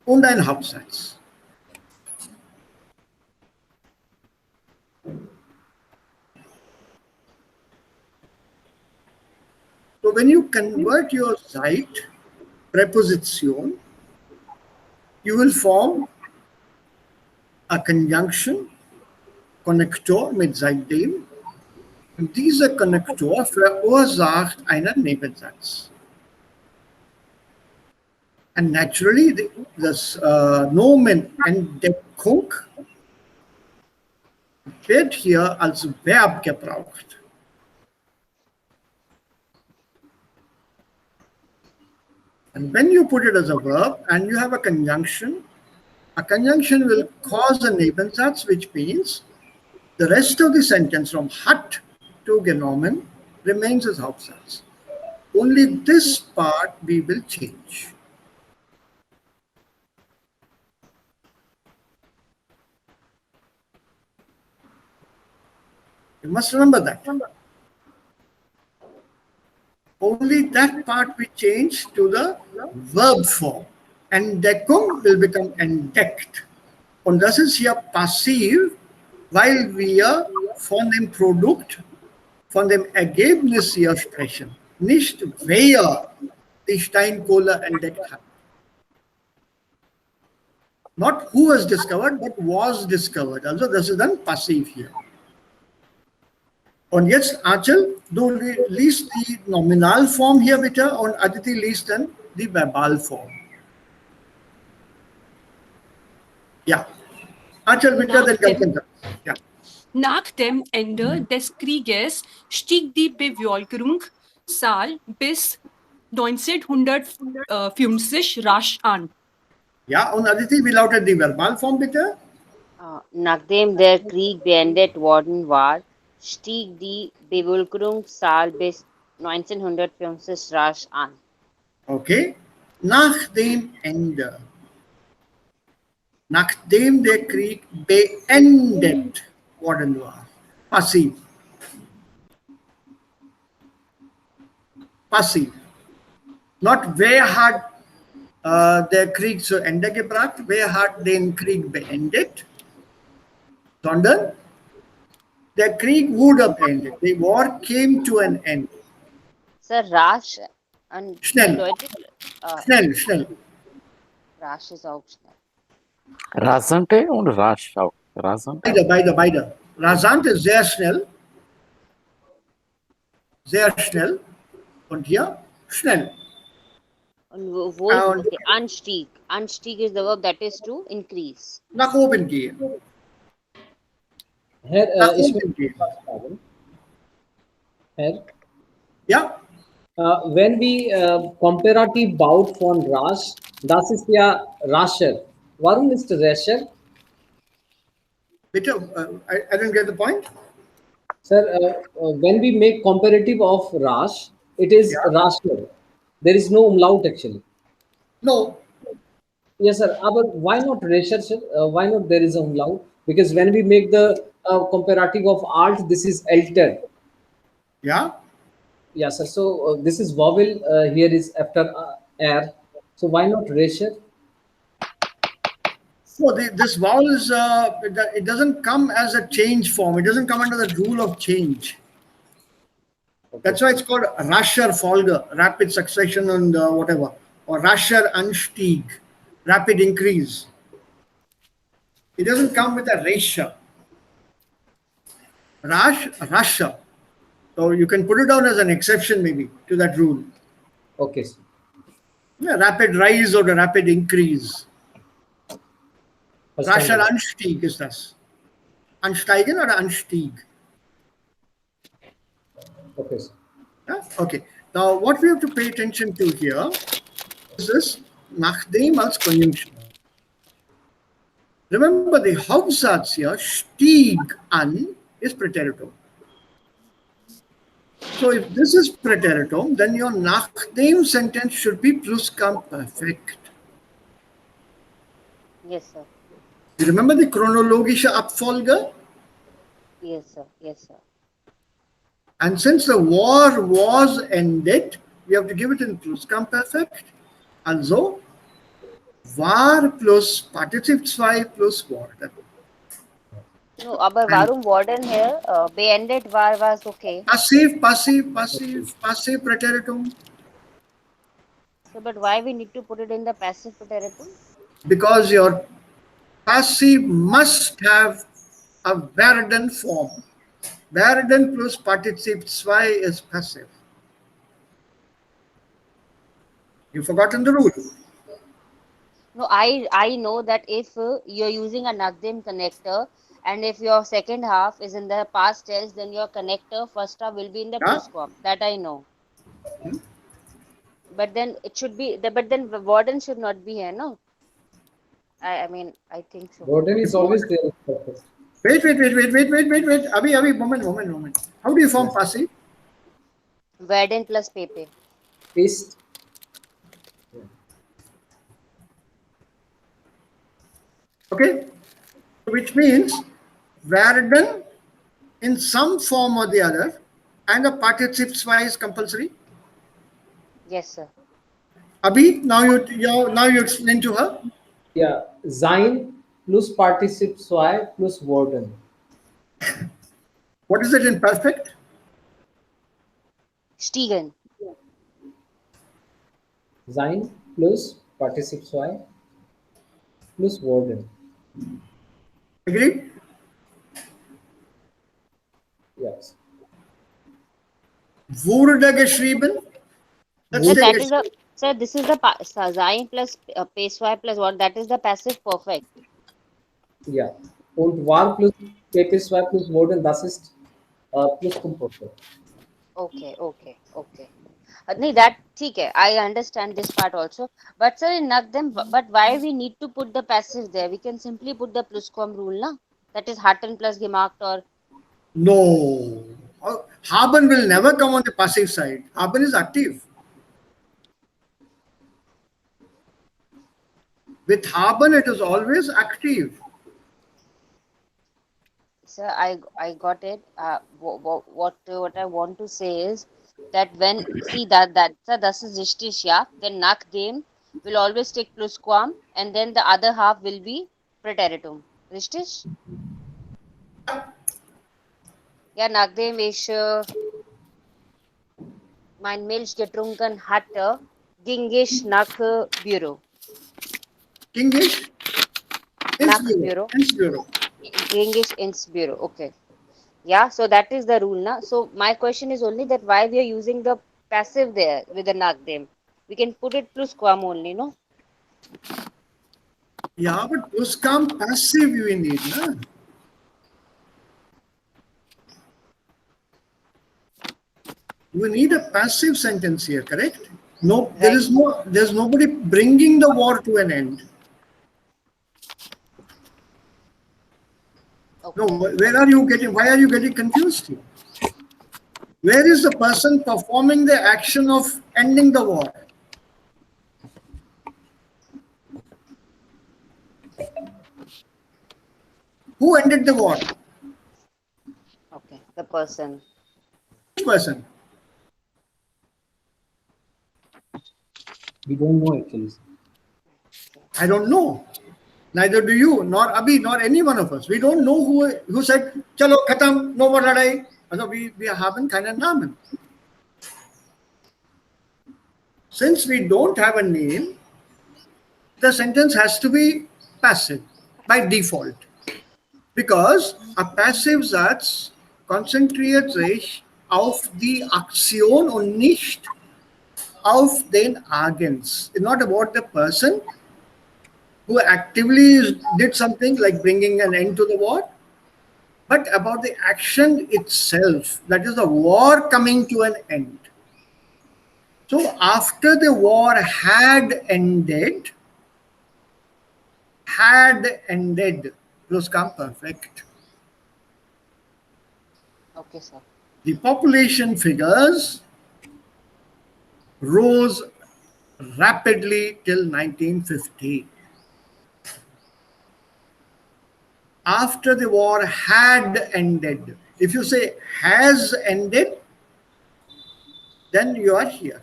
und ein Hauptsatz. So when you convert your seit preposition, you will form a conjunction, Konnektor mit seitdem. Und dieser Konnektor verursacht einen Nebensatz. And naturally, das Nomen Entdeckung wird hier als Verb gebraucht. And when you put it as a verb and you have a conjunction will cause a Nebensatz, which means the rest of the sentence from hat to genommen remains as Hauptsatz. Only this part we will change. You must remember that. Only that part we change to the verb form. Entdeckung will become entdeckt. Und das ist hier passiv, weil wir von dem Produkt, von dem Ergebnis hier sprechen. Nicht wer die Steinkohle entdeckt hat. Not who was discovered, but was discovered. Also das ist dann passiv hier. Und jetzt, Achal, du liest die Nominalform hier bitte und Aditi liest dann die Verbalform. Ja. Chal, bitte, dann ganzen Satz. Ja. Nach dem Ende des Krieges stieg die Bevölkerungszahl bis 1950 rasch an. Ja, und Aditi, wie lautet die Verbalform bitte? Nachdem der Krieg beendet worden war, stieg die Bevölkerungszahl bis 1950 rasch an. Okay. Nach dem Ende. Nachdem der Krieg beendet worden war. Passiv. Passiv. Not wer hat der Krieg zu Ende gebracht, wer hat den Krieg beendet, sondern der Krieg wurde beendet. The war came to an end. Sir, rasch und Schnell. bedeutet, Schnell. rasch ist auch schnell. Rasante und rasch auch. Rasante. Beide. Rasant ist sehr schnell. Sehr schnell. Und hier schnell. Und wo Und- ist okay, Anstieg? Anstieg is the verb that is to increase. Nach oben gehen. Herr, Nach ich oben gehen. will Herr, Ja, wenn wir Komparativ baut von rasch, das ist ja rascher. Warum ist rascher? bitte, I didn't get the point. Sir, when we make comparative of rash, it is Yeah. rasher. There is no umlaut actually. No, Yes, sir. But why not rasher, sir? Why not there is a umlaut? Because when we make the comparative of alt, this is alter. yeah. Yes, sir. So this is vowel. Here is after air. So why not rasher? So this vowel is, it doesn't come as a change form. It doesn't come under the rule of change. That's why it's called rasher Folge, rapid succession and whatever, or rasher Anstieg, rapid increase. It doesn't come with a ratio. Rasher. So you can put it down as an exception maybe to that rule. Okay, sir. Yeah, rapid rise or a rapid increase. Rasher Anstieg ist das. Ansteigen oder Anstieg? Okay, sir. Yeah? Okay. Now, what we have to pay attention to here is this nachdem als Conjunction. Remember, the Hauptsatz here, stieg an, is Präteritum. So, if this is Präteritum, then your nachdem sentence should be Plusquamperfekt. Yes, sir. You remember the chronologische Abfolge? Yes, sir. Yes, sir. And since the war was ended, we have to give it in Plusquamperfekt. Also, war plus Partizip 2 plus worden. No, aber warum Warden here? Beendet war was okay. Passive Präteritum. So, but why we need to put it in the passive preteritum? Because your passive must have a werden form. Werden plus Partizip 2 is passive. You've forgotten the rule. No, I know that if you're using a nachdem connector and if your second half is in the past tense, then your connector first half will be in the Yeah. plusquam. That I know. But then it should be, but then the warden should not be here, no? I mean, I think so. Warden is always there. Wait. Abhi, moment. How do you form passive? Warden plus Pepe. Ist. Okay? Which means werden in some form or the other and a Partizip 2 is compulsory. Yes, sir. Abhi, now you explain to her. Yeah, sein plus Partizip 2 plus Warden. What is it in perfect? Stiegen. Sein plus Partizip 2 plus Warden. Agreed? Yes. Wurde geschrieben. Let's Sir, take that it. is the, sir, this is the sein plus Peswai plus what? That is the passive perfect. Yeah. Und war plus Pepis war plus Worden, das ist plus Composer. Okay, okay, okay. No, that okay. I understand this part also. But sir, in Nagdem, but why we need to put the passive there? We can simply put the plusquam rule, na? That is Hatten plus gemacht or No. Haben will never come on the passive side. Haben is active. With haben, it is always active. sir. I got it. What I want to say is that when see that sir, das ist richtig, ja. Then Nagdem will always take plusquam, and then the other half will be preteritum. Richtig? Ja, Nagdem ich mein Milch getrunken hatte, ging ich nach Büro. Kingish, ins Nach Bureau. Büro. Ins Bureau. Ging ich ins Büro. Okay. Yeah, so that is the rule, na. So my question is only that why we are using the passive there with the Nagdem. We can put it plus quam only, no? Yeah, but Puskam passive you need, na? You need a passive sentence here, correct? No, Right. there's nobody bringing the war to an end. No, Okay. why are you getting confused here? Where is the person performing the action of ending the war? Who ended the war? Okay. The person. Which person? We don't know actually. I don't know. Neither do you, nor Abhi, nor any one of us. We don't know who said, Chalo, khatam, no more ladai. Also, we haven't kind of namen. Since we don't have a name, the sentence has to be passive by default. Because a passive Satz konzentriert sich auf die Aktion und nicht auf den Agens. It's not about the person who actively did something like bringing an end to the war, but about the action itself, that is the war coming to an end. So after the war had ended, perfect. Okay, sir. The population figures rose rapidly till 1950. After the war had ended, if you say has ended, then you are here.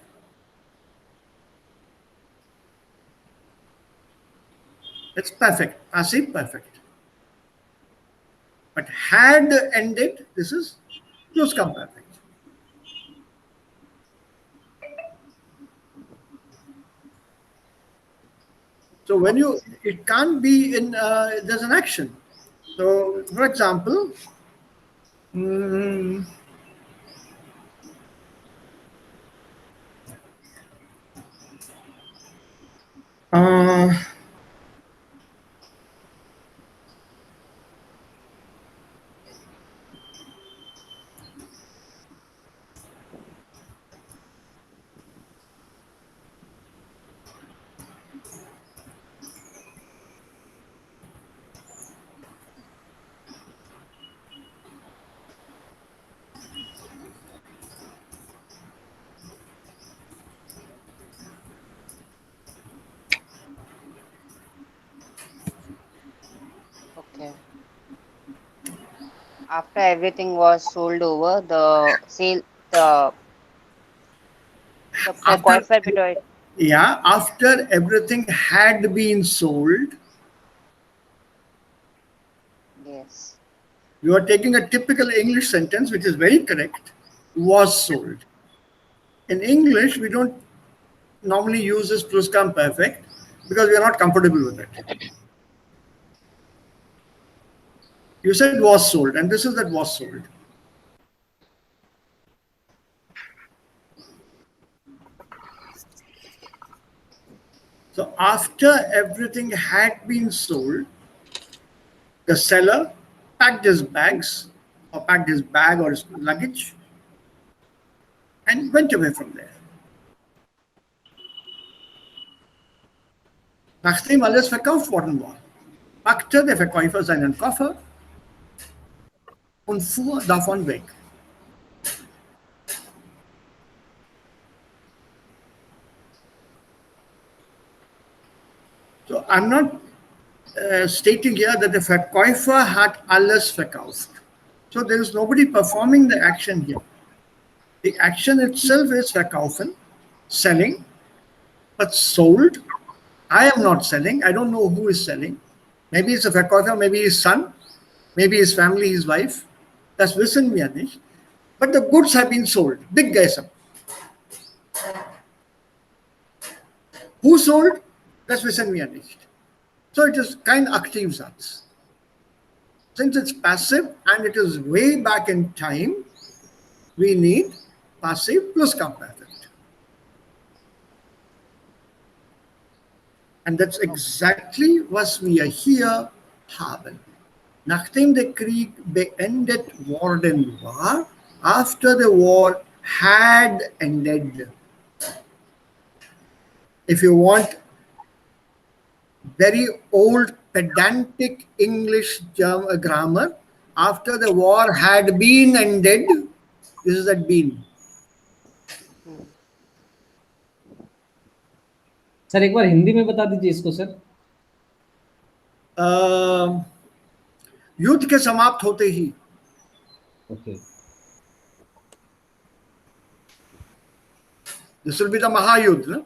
It's perfect, passive perfect. But had ended, this is perfect. So when it can't be in, there's an action. So for example, mm, uh, Okay. After everything was sold over, the after Verkäufer bedeutet. yeah, after everything had been sold, Yes. you are taking a typical English sentence, which is very correct, was sold. In English, we don't normally use this perfect because we are not comfortable with it. You said was sold, and this is that was sold. So after everything had been sold, The seller packed his bags, or packed his bag or his luggage, and went away from there. Nachdem alles verkauft worden war, packte der Verkäufer seinen Koffer und fuhr davon weg. So I'm not stating here that the Verkäufer hat alles verkauft. So there is nobody performing the action here. The action itself is verkaufen, selling, but sold. I am not selling. I don't know who is selling. Maybe it's a Verkäufer, maybe his son, maybe his family, his wife. Das wissen wir nicht. But the goods have been sold. Big guess. Who sold? Das wissen wir nicht. So it is kein Aktivsatz. Since it's passive and it is way back in time, we need passive plus perfect. And that's exactly was wir hier haben. Nachdem der Krieg beendet worden war, after the war had ended. If you want very old pedantic English grammar, after the war had been ended, this is that been. Sir एक बार हिंदी में बता दीजिए इसको sir. युद्ध के समाप्त होते ही. Okay. This will be the Mahayuddh, no?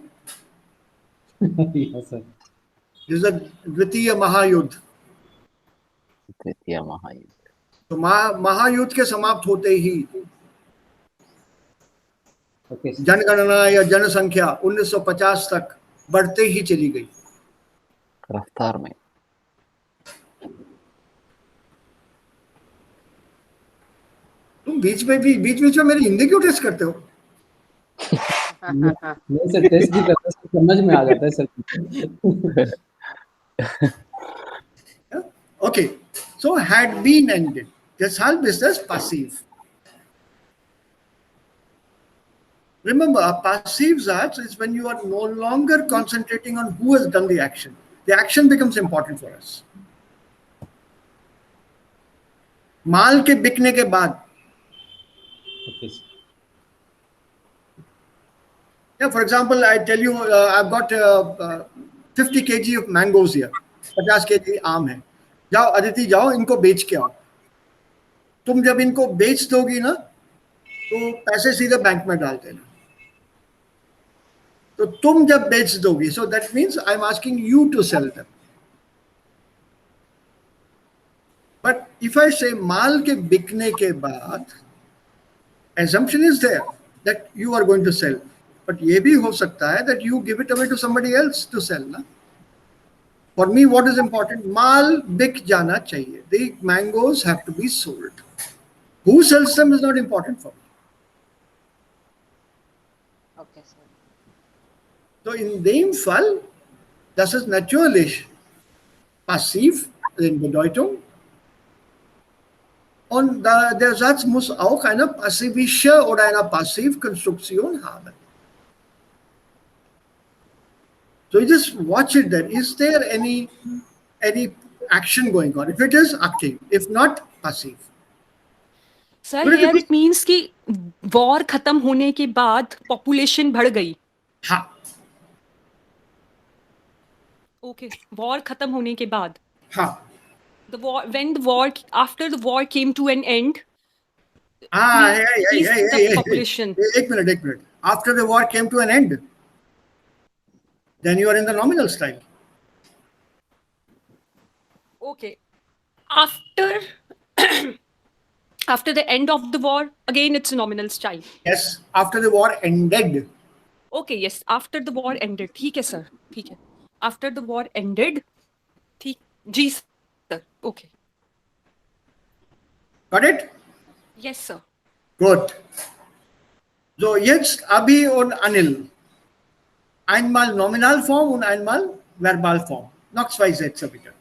Yes, sir. This is the Dvitiya Mahayuddh. द्वितीय महायुद्ध. तो महायुद्ध के समाप्त होते ही Okay, sir. जनगणना या जनसंख्या 1950 तक बढ़ते ही चली गई. रफ्तार में. तुम बीच में मेरी हिंदी क्यों टेस्ट करते हो? नहीं सर, टेस्ट भी करते हैं, समझ में आ जाता है sir. Okay, so had been ended. Deshalb ist das passiv. Remember, a passive Satz is when you are no longer concentrating on who has done the action. The action becomes important for us. माल के बिकने के बाद, Okay, sir. yeah, for example, I tell you, I've got 50 kg of mangoes here. 50 kg आम है. जाओ अदिति, जाओ इनको बेच के आओ. तुम जब इनको बेच दोगी ना, तो पैसे सीधे बैंक में डाल देना. तो तुम जब बेच दोगी, so that means I'm asking you to sell them. But if I say माल के बिकने के बाद, assumption is there that you are going to sell. But ये भी हो सकता है that you give it away to somebody else to sell, ना? For me, what is important? माल बिक जाना चाहिए. The mangoes have to be sold. Who sells them is not important for me. Okay, sir. So in dem Fall, das ist natürlich passiv in Bedeutung. Und der Satz muss auch eine passivische oder eine Passivkonstruktion haben. So you just watch it there. Is there any action going on? If it is, active. If not, passive. Sir here it means कि war खत्म होने के बाद population बढ़ गई. हाँ. Okay, war खत्म होने के बाद. हाँ. After the war came to an end, population. एक minute. After the war came to an end, then you are in the nominal style. Okay. After the end of the war, again it's a nominal style. Yes, after the war ended. Okay, yes, after the war ended. ठीक है sir, ठीक है. After the war ended, ठीक, जी sir, okay. Got it? Yes sir. Gut. So jetzt Abi und Anil. Einmal Nominalform und einmal Verbalform. Noch zwei Sätze bitte.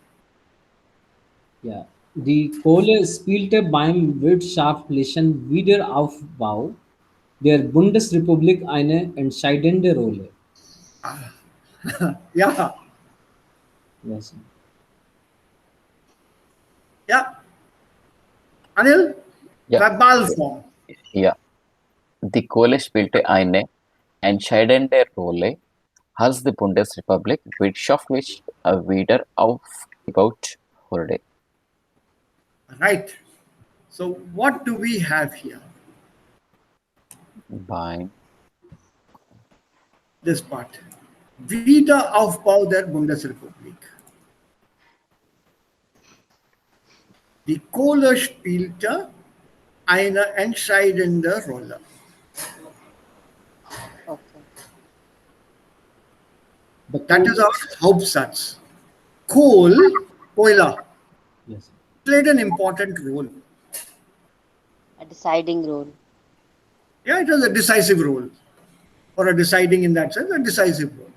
Yeah. Die Kohle spielte beim wirtschaftlichen Wiederaufbau der Bundesrepublik eine entscheidende Rolle. Yeah, Yes. yeah. Anil, Yeah, Verbalform. yeah. Die Kohle spielte eine entscheidende Rolle, als die Bundesrepublik wirtschaftlich wieder aufgebaut wurde. Right. So what do we have here? Beim This part. Wiederaufbau der Bundesrepublik. Die Kohle spielte eine entscheidende Rolle. Okay. The That is our Hauptsatz. Koila, yes. played an important role. A deciding role. Yeah, it was a decisive role. Or a deciding in that sense, a decisive role.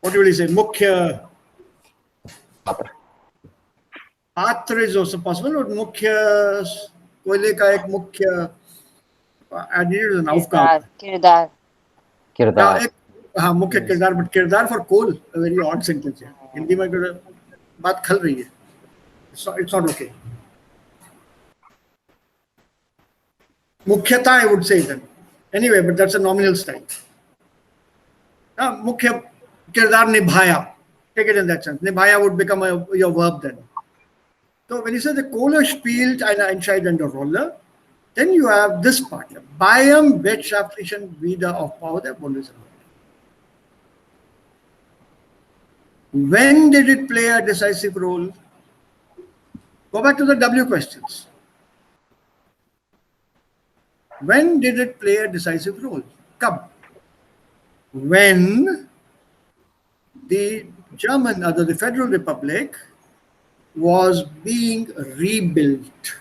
What will you say? Mukhya Patra. Patra is also possible, but Mukhya Koile ka ek Mukhya I needed an Kirdar. avkaat. Kirdar. Kirdar. हाँ मुख्य किरदार but किरदार for call very odd sentence है हिंदी में बात खल रही है इट्स नॉट ओके मुख्यता I would say then anyway but that's a nominal style मुख्य किरदार निभाया take it in that sense निभाया would become your verb then so when you say the Kohle spielt eine entscheidende Rolle, then you have this part here. Beim wirtschaftlichen Wiederaufbau der Bundesrepublik. When did it play a decisive role? Go back to the W questions. When did it play a decisive role? Come. When the German, the Federal Republic, was being rebuilt.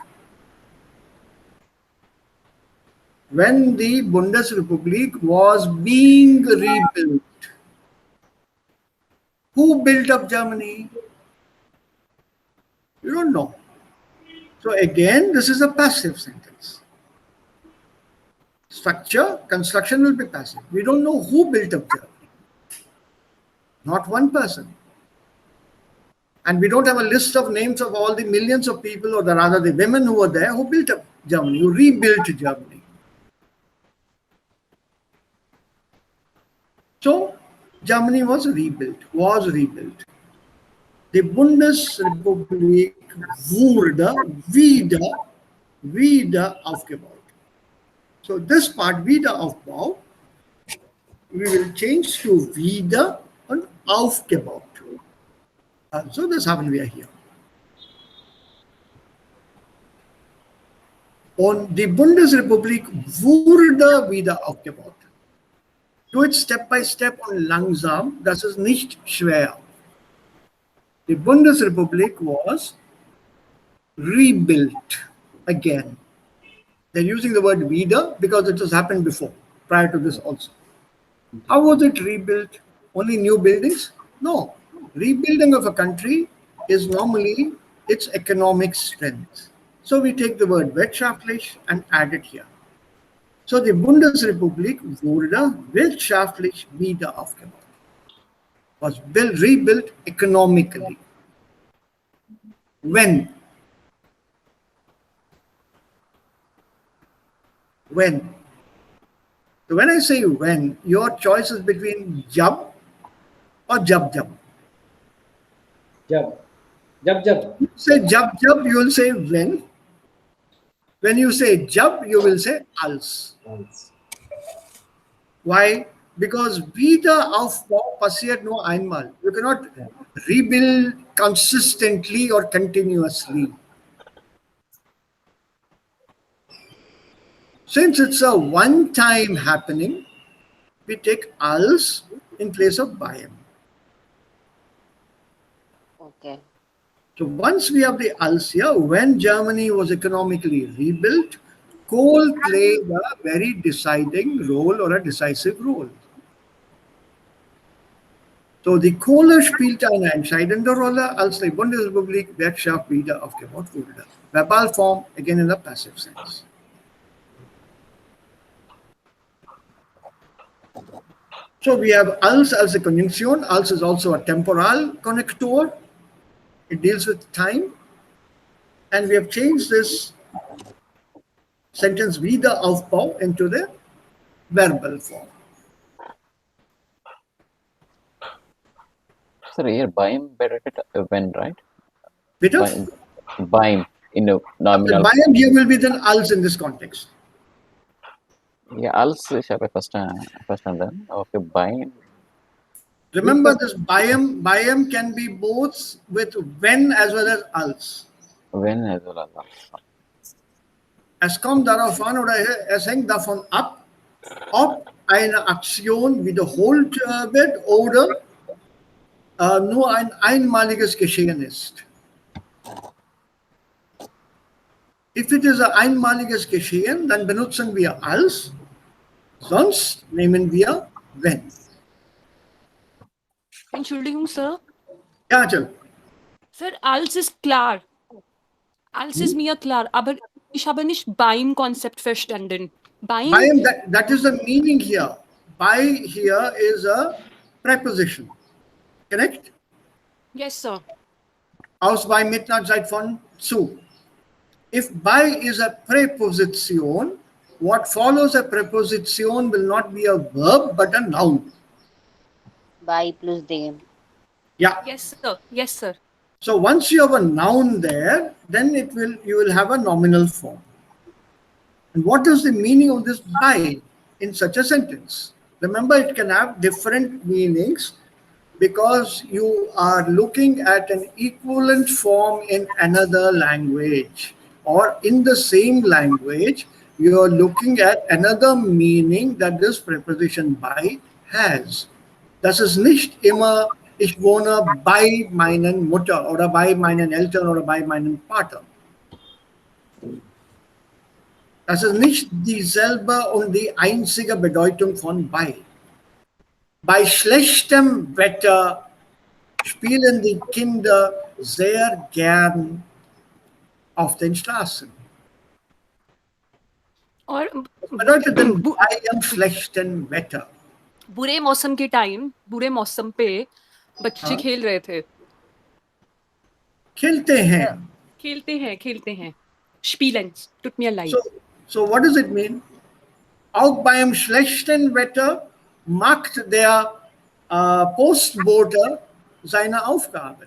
When the Bundesrepublik was being rebuilt. Who built up Germany? You don't know. So again, this is a passive sentence. Structure, construction will be passive. We don't know who built up Germany. Not one person. And we don't have a list of names of all the millions of people, or rather the women who were there who built up Germany, who rebuilt Germany. So Germany was rebuilt. Die Bundesrepublik wurde wieder aufgebaut. So this part, Wiederaufbau, we will change to wieder und aufgebaut. So das haben wir hier. Und die Bundesrepublik wurde wieder aufgebaut. Do it step by step und langsam, das ist nicht schwer. The Bundesrepublik was rebuilt again. They're using the word wieder because it has happened before, prior to this also. How was it rebuilt? Only new buildings? No. Rebuilding of a country is normally its economic strength. So we take the word wirtschaftlich and add it here. So die Bundesrepublik wurde wirtschaftlich wieder aufgebaut. Was rebuilt economically. When? When? So when I say when, your choice is between jab or jab. Jab. You say jab, you will say when. When you say jab, you will say als. Why? Because Wiederaufbau passiert nur einmal. You cannot rebuild consistently or continuously. Since it's a one-time happening, we take als in place of beim. Okay. So once we have the als here, when Germany was economically rebuilt, coal played a very deciding role or a decisive role. So die Kohle spielte eine entscheidende Rolle, als die Bundesrepublik Wirtschaft wieder aufgebaut wurde. Verbalform, again in the passive sense. So we have als as a conjunction. Als is also a temporal connector. It deals with time. And we have changed this sentence Wiederaufbau into the verbal form. Sir, here Baim better when, right? Bitte? Baim in a nominal. Bayern here will be then als in this context. Yeah, als ich habe verstanden. Okay, Baim. Remember this Bayern can be both with when as well as als. When as well as als. Es kommt darauf an oder es hängt davon ab, ob eine Aktion wiederholt wird oder nur ein einmaliges Geschehen ist. If it is ein einmaliges Geschehen, dann benutzen wir als, sonst nehmen wir wenn. Entschuldigung, Sir. Ja, Jill. Sir, als ist klar. Als ist mir klar, aber ich habe nicht beim Konzept verstanden. Beim, That is the meaning here. By here is a preposition. Correct? yes, Sir. Aus bei Mitnahtzeit von zu. If by is a preposition, what follows a preposition will not be a verb but a noun. By plus dem. Yeah. Yes, Sir. Yes, Sir. So once you have a noun there, then you will have a nominal form. And what is the meaning of this by in such a sentence? Remember, it can have different meanings because you are looking at an equivalent form in another language, or in the same language, you are looking at another meaning that this preposition by has. Das ist nicht immer, ich wohne bei meinen Mutter oder bei meinen Eltern oder bei meinem Vater. Das ist nicht dieselbe und die einzige Bedeutung von bei. Bei schlechtem Wetter spielen die Kinder sehr gern auf den Straßen. और Bedeutet denn bei einem schlechten Wetter? बुरे मौसम के time बुरे मौसम पे बच्चे खेल रहे थे खेलते हैं. खेलते हैं spielen tut mir leid So what does it mean? Auch bei einem schlechten Wetter macht der Postbote seine Aufgaben.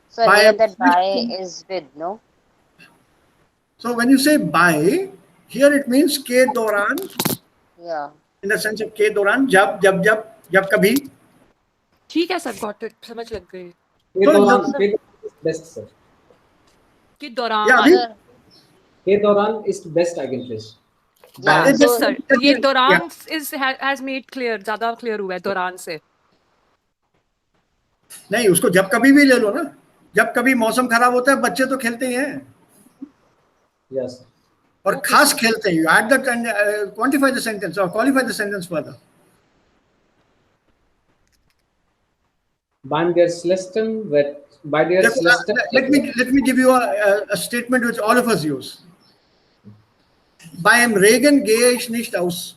So here that by is with, no? So when you say by, here it means के दौरान, Yeah. in the sense of के दौरान, जब कभी. ठीक है sir got it समझ लग गई के दौरान best sir. के दौरान Yeah, के दौरान is best I can place. Yeah. It So, is- sir ये Yeah. दौरान has made clear ज्यादा clear हुआ है दौरान से नहीं, उसको जब कभी भी ले लो ना. जब कभी मौसम खराब होता है, बच्चे तो खेलते ही हैं. Yes. और खास खेलते हैं. You add the quantify the sentence or qualify the sentence further. Beim der schlechten Wetter. Bei der schlechten. Let me give you a statement which all of us use. Beim Regen gehe ich nicht aus.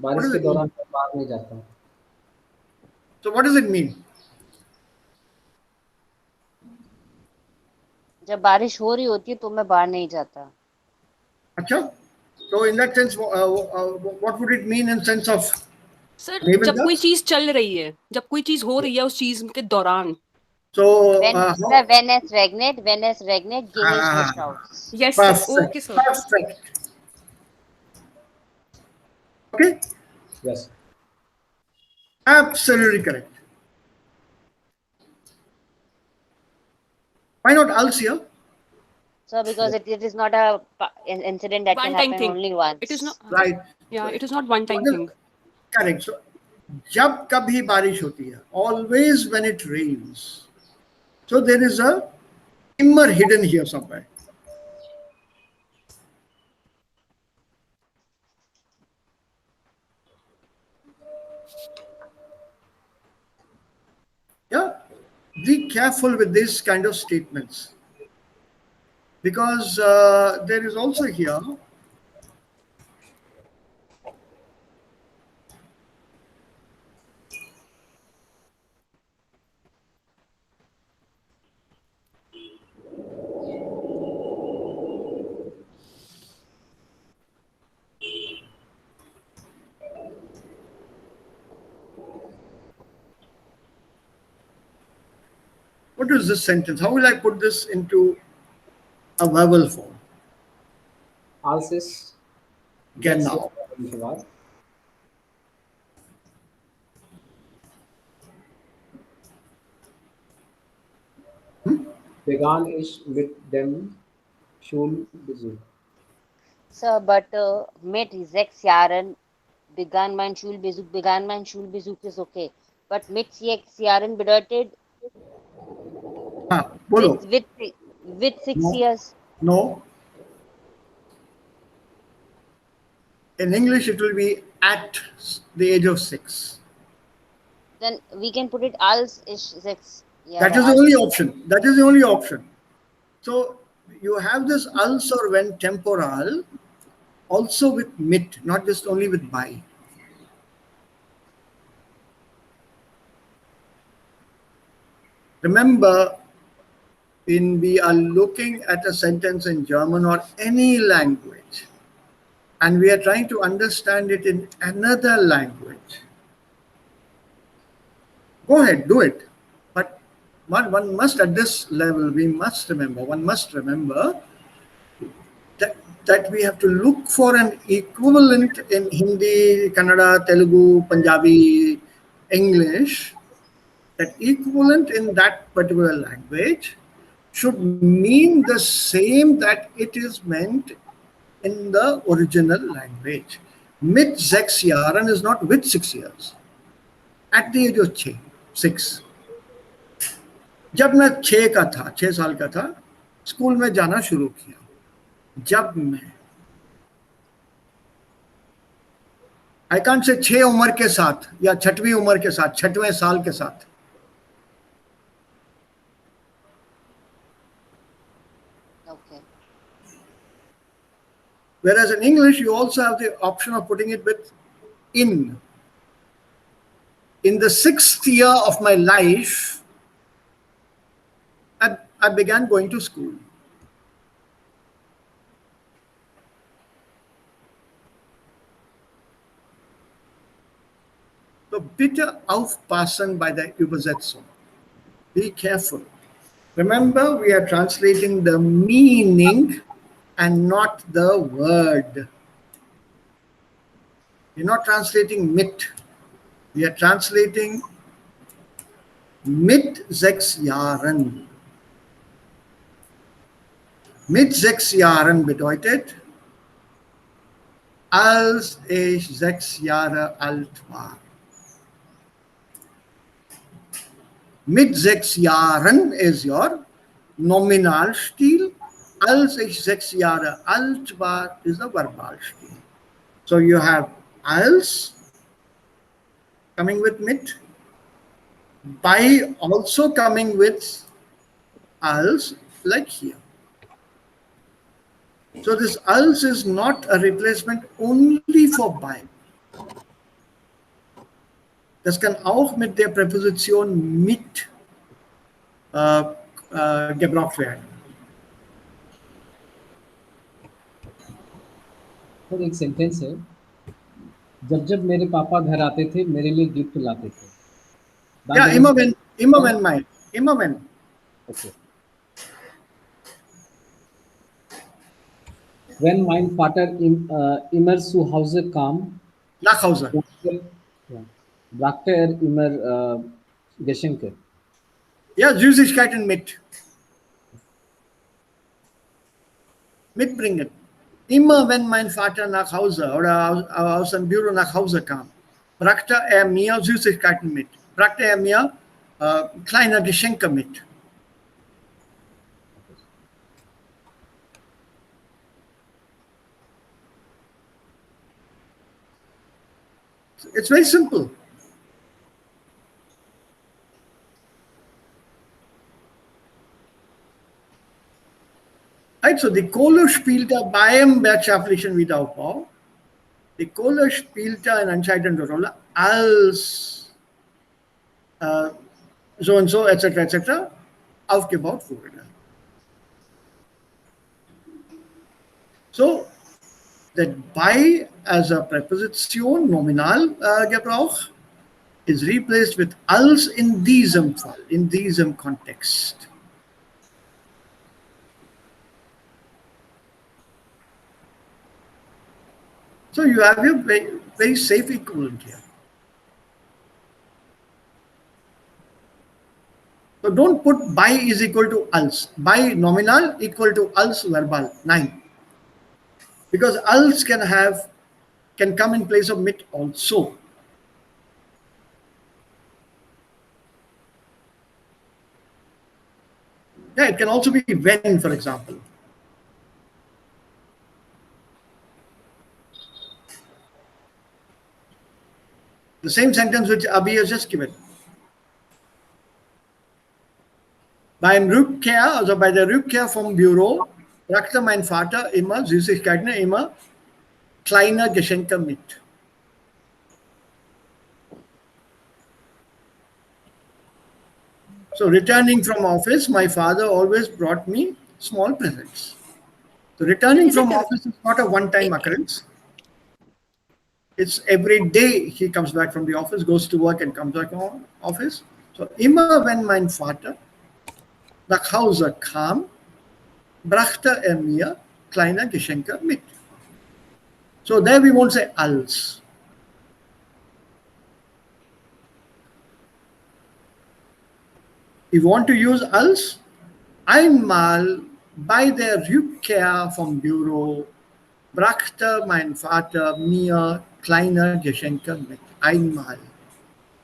बारिश के दौरान मैं बाहर नहीं जाता हूँ. So what does it mean? जब बारिश हो रही होती है तो मैं बाहर नहीं जाता. अच्छा? So in that sense, what would it mean in sense of? Sir Maybe जब the- कोई चीज चल रही है जब कोई चीज हो रही है उस चीज के दौरान So When es regnet, gehe ich nicht raus. yes sir perfect. okay sir Perfect. Okay? Yes. Absolutely correct. Why not als here? So because it is not an incident that can One time happen thing. only once. it is not Right. yeah it is not one time What is- thing Correct. So जब कभी बारिश होती है, always when it rains. So there is a immer hidden here somewhere. Yeah, be careful with these kind of statements because there is also here. What is this sentence? How will I put this into a verbal form? Als ist sechs Genau. Jahre alt war, begann ich mit dem Schulbesuch. Sir, but mit 6 Jahren begann mein Schulbesuch is okay. But mit 6 Jahren bedeutet Ah, with bolo. with with six No, years. no. In English, it will be at the age of 6. Then we can put it als ich 6 Jahre That is the alt. only option. That is the only option. So you have this als or when temporal also with mit, not just only with by. Remember, when we are looking at a sentence in German or any language, and we are trying to understand it in another language, go ahead, do it. But one must, at this level, one must remember that, that we have to look for an equivalent in Hindi, Kannada, Telugu, Punjabi, English. That equivalent in that particular language should mean the same that it is meant in the original language. Mit 6 Jahren is not with 6 years. At the age of 6. जब मैं 6 साल का था school में जाना शुरू किया जब मैं आई कांट से 6 उम्र के साथ या 6वीं उम्र के साथ 6वें साल के साथ Okay. whereas in English you also have the option of putting it with in the 6th year of my life I began going to school. So bitte aufpassen bei der Übersetzung. Be careful. Remember, we are translating the meaning and not the word. We're not translating mit. We are translating mit 6 Jahren. Mit 6 Jahren bedeutet, als ich 6 Jahre alt war. Mit 6 Jahren is your Nominalstil. Als ich 6 Jahre alt war is the Verbalstil. So you have als coming with mit, by also coming with als, like here. So this als is not a replacement only for by. Das kann auch mit der Präposition mit gebraucht werden. और एक sentence है, जब जब मेरे पापा घर आते थे मेरे लिए गिफ्ट लाते थे. Ja, immer wenn. Okay. Wenn mein Vater immer zu Hause kam, Nach Hause. ja, brachte immer Geschenke. Ja, Süßigkeiten mit. Mitbringen. Immer wenn mein Vater nach Hause oder aus dem Büro nach Hause kam, brachte er mir Süßigkeiten mit. Brachte er mir kleine Geschenke mit. It's very simple. Right? So die Kohle spielte beim wirtschaftlichen Wiederaufbau, die Kohle spielte eine entscheidende Rolle, als so und so etc. aufgebaut wurde. So, that by as a preposition, Nominalgebrauch, is replaced with als in diesem Fall, in diesem Kontext. So you have a very safe equivalent here. So don't put by is equal to als. By nominal equal to als verbal. 9. Because als can come in place of mit also. Yeah, it can also be when, for example. The same sentence which Abhi has just given. Beim Rückkehr, also bei der Rückkehr vom Büro, brachte mein Vater immer Süßigkeiten, immer kleine Geschenke mit. So returning from office, my father always brought me small presents. So returning Is it from office is not a one-time occurrence. It's every day he comes back from the office, goes to work and comes back from office. So immer wenn mein Vater nach Hause kam, brachte mir kleine Geschenke mit. So there we won't say als. If you want to use als, einmal bei der Rückkehr vom Büro brachte mein Vater mir kleine Geschenke mit. Einmal.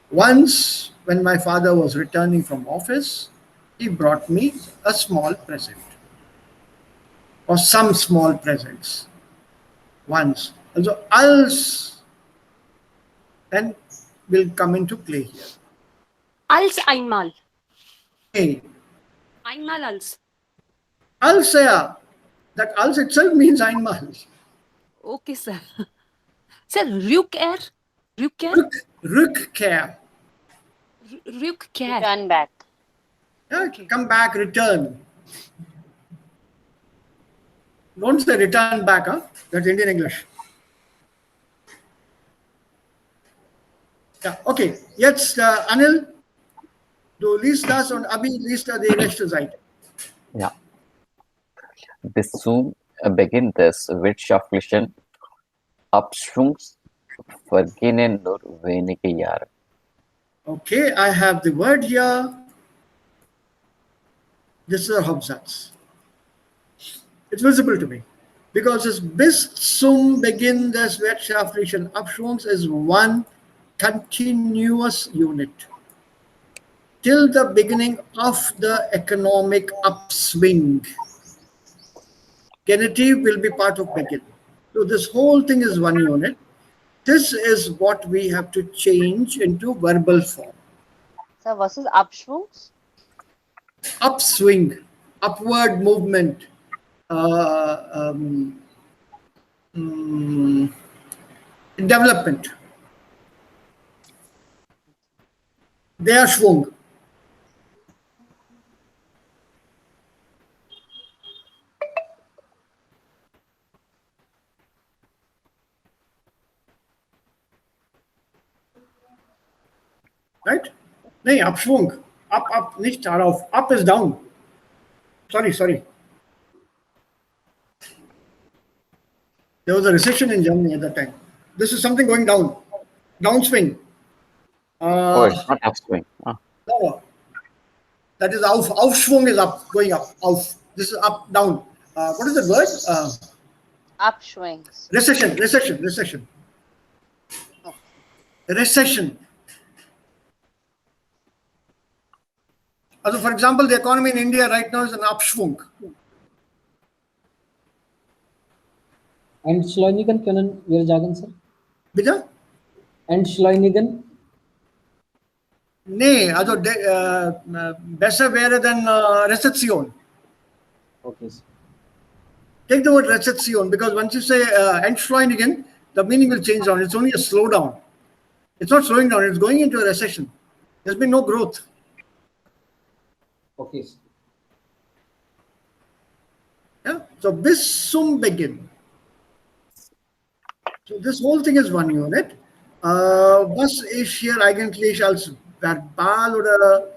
Once, when my father was returning from office, he brought me a small present or some small presents. Once. Also, als then will come into play here. Als einmal. Hey, Einmal als. als ja. That als itself means einmal. Okay, sir. Sir, Rückkehr? Rückkehr? Rückkehr. Rückkehr. Return back. Yeah, Okay. come back, return. Don't say return back, huh? That's Indian English. Ja, okay. Jetzt, Anil, du liest das und Abi liest die rechte Seite. Ja. Bis zum Beginn des wirtschaftlichen Abschwungs vergingen nur wenige Jahre. Okay, I have the word here. This is a Hauptsatz. It's visible to me. Because es bis zum Beginn des wirtschaftlichen Abschwungs is one continuous unit. Till the beginning of the economic upswing. Genitive will be part of begin. So this whole thing is one unit. This is what we have to change into verbal form. So was is Abschwungs? Upswing, upward movement, development. Der Schwung. Right? Nee, Abschwung. Up, nicht darauf. Up is down. Sorry. There was a recession in Germany at that time. This is something going down. Downswing. Oh, it's not upswing. Ah, No. That is Aufschwung is up, going up. Auf. This is up, down. What is the word? Upschwings. Recession. Oh. Recession. Also, for example, the economy in India right now is an Abschwung. Entschleunigen können wir sagen, Sir? Bitte? Entschleunigen? Nee, also besser wäre dann Rezession. Okay, sir. Take the word Rezeption, because once you say Entschleunigen, the meaning will change down. It's only a slowdown. It's not slowing down, it's going into a recession. There's been no growth. Okay. Yeah? So bis zum Beginn. So this whole thing is one unit. Was ist hier eigentlich als verbal oder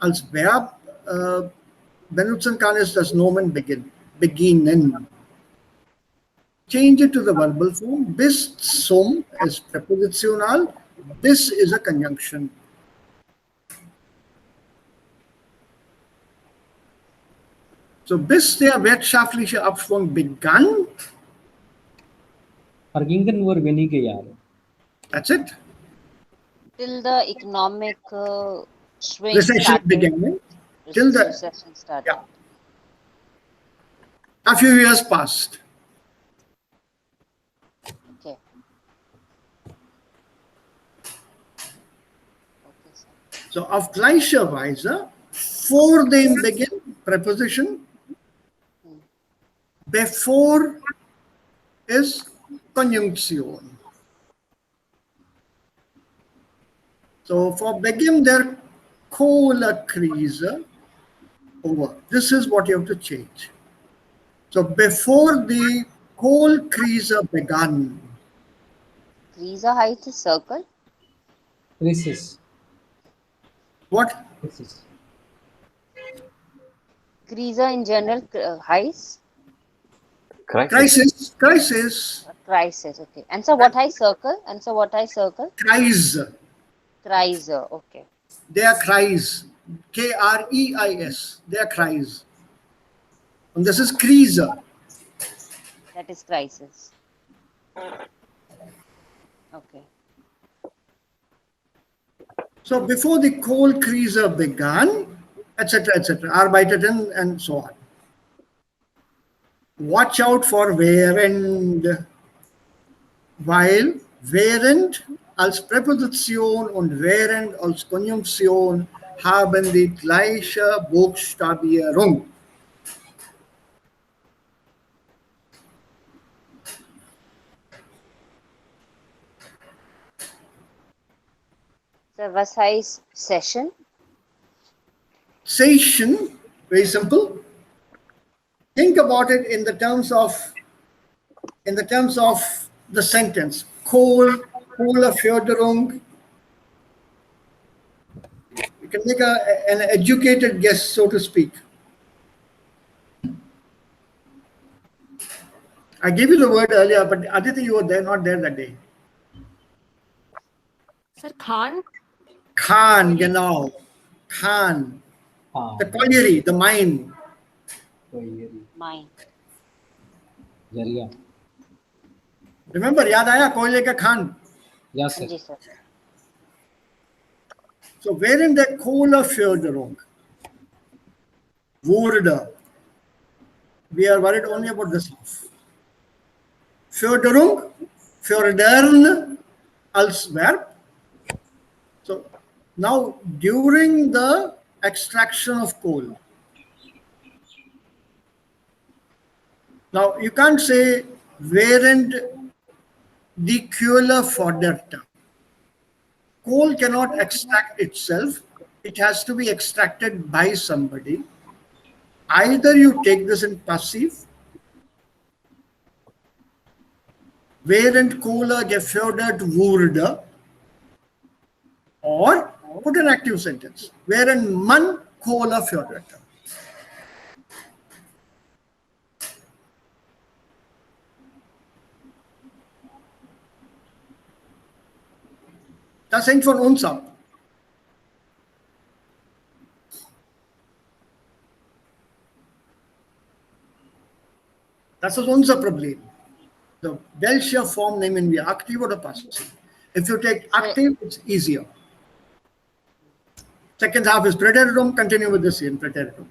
als Verb benutzen kann, ist das Nomen beginnen. Change it to the verbal form. Bis zum is prepositional. Bis is a conjunction. So bis der wirtschaftliche Abschwung begann, vergingen nur wenige Jahre. that's it. Till the economic swing Recession started. began. Till the Recession started. yeah. A few years passed. Okay. Okay, sir. So auf gleicher Weise vor dem Beginn Präposition, bevor is Konjunktion. So for Beginn der Kohlekrise over. This is what you have to change. So before the Kohlkrise began, Krise height is circle. Crisis. what? Crisis. Krise in general heights. Crisis. Crisis, Crisis. Okay. And so what I circle? And so what I circle? Kreis. Krise. Okay. Der Kreis, Kreis, der Kreis. And this is Krise. That is crisis. Okay. So before the Kohlkrise began, etc., Arbeiteten and so on. Watch out for während, weil während als Präposition und während als Konjunktion haben die gleiche Buchstabierung. So was heißt session? Session, very simple. Think about it in the terms of the sentence. Kohleförderung. You can make an educated guess, so to speak. I gave you the word earlier, but Aditi, you were there, not there that day. Sir, Khan? Khan, genau. Khan. The colliery, the mine. Mine. Jariya. Remember, yaad aaya koile ka Khan. Yes, sir. Yes, sir. So während der Kohleförderung wurde, we are worried only about this half. Förderung, fördern als Verb. So now during the extraction of coal. Now you can't say während die Kohle forderte. Coal cannot extract itself. It has to be extracted by somebody. Either you take this in passive, während Kohle gefördert wurde, or put an active sentence, während man Kohle förderte. Das hängt von uns ab. Das ist unser Problem. So, welche Form nehmen wir, aktiv oder passiv? If you take active, it's easier. Second half is Präteritum, continue with the same Präteritum.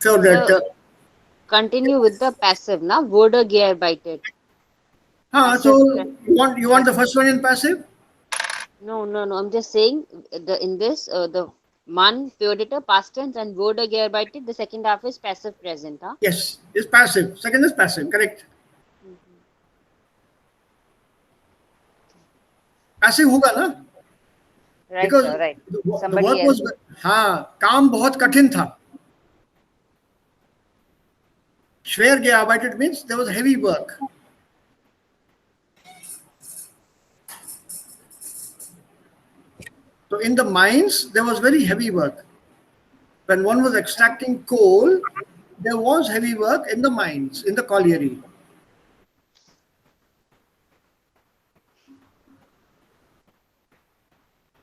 Förderte. Continue with the passive, na? Wurde gearbeitet. So you want the first one in passive? No. I'm just saying in this the Man, feodator, past tense, and wurde gearbeitet. The second half is passive present. Huh? Yes, it's passive. Second is passive, correct. Passive होगा ना? Right, Because sir, right. the Somebody work else. was, हाँ, काम बहुत कठिन था. Schwer gearbeitet means there was heavy work. So in the mines, there was very heavy work. When one was extracting coal, there was heavy work in the mines, in the colliery.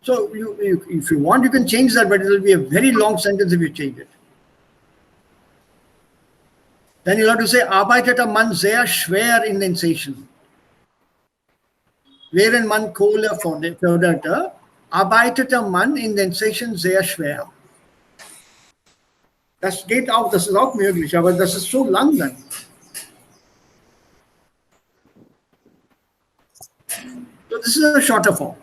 So if you want, you can change that, but it will be a very long sentence if you change it. Then you have to say, arbeitete man sehr schwer in den Session. Während man Kohle förderte, arbeitete man in den Session sehr schwer. Das geht auch, das ist auch möglich, aber das ist so lang dann. So this is a shorter form.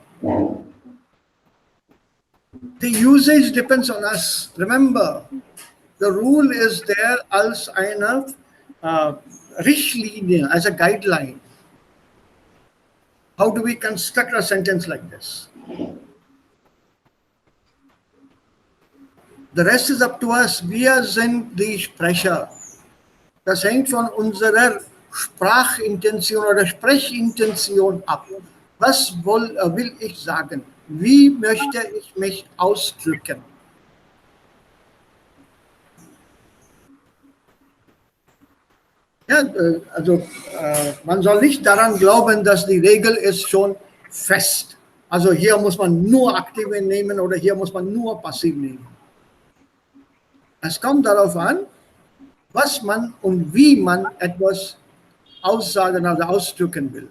The usage depends on us. Remember, the rule is there als eine Richtlinie, as a guideline. How do we construct a sentence like this? The rest is up to us. Wir sind die Sprecher. Das hängt von unserer Sprachintention oder Sprechintention ab. Was will ich sagen? Wie möchte ich mich ausdrücken? Ja, also man soll nicht daran glauben, dass die Regel ist schon fest. Also hier muss man nur aktive nehmen oder hier muss man nur passiv nehmen. Es kommt darauf an, was man und wie man etwas aussagen oder ausdrücken will.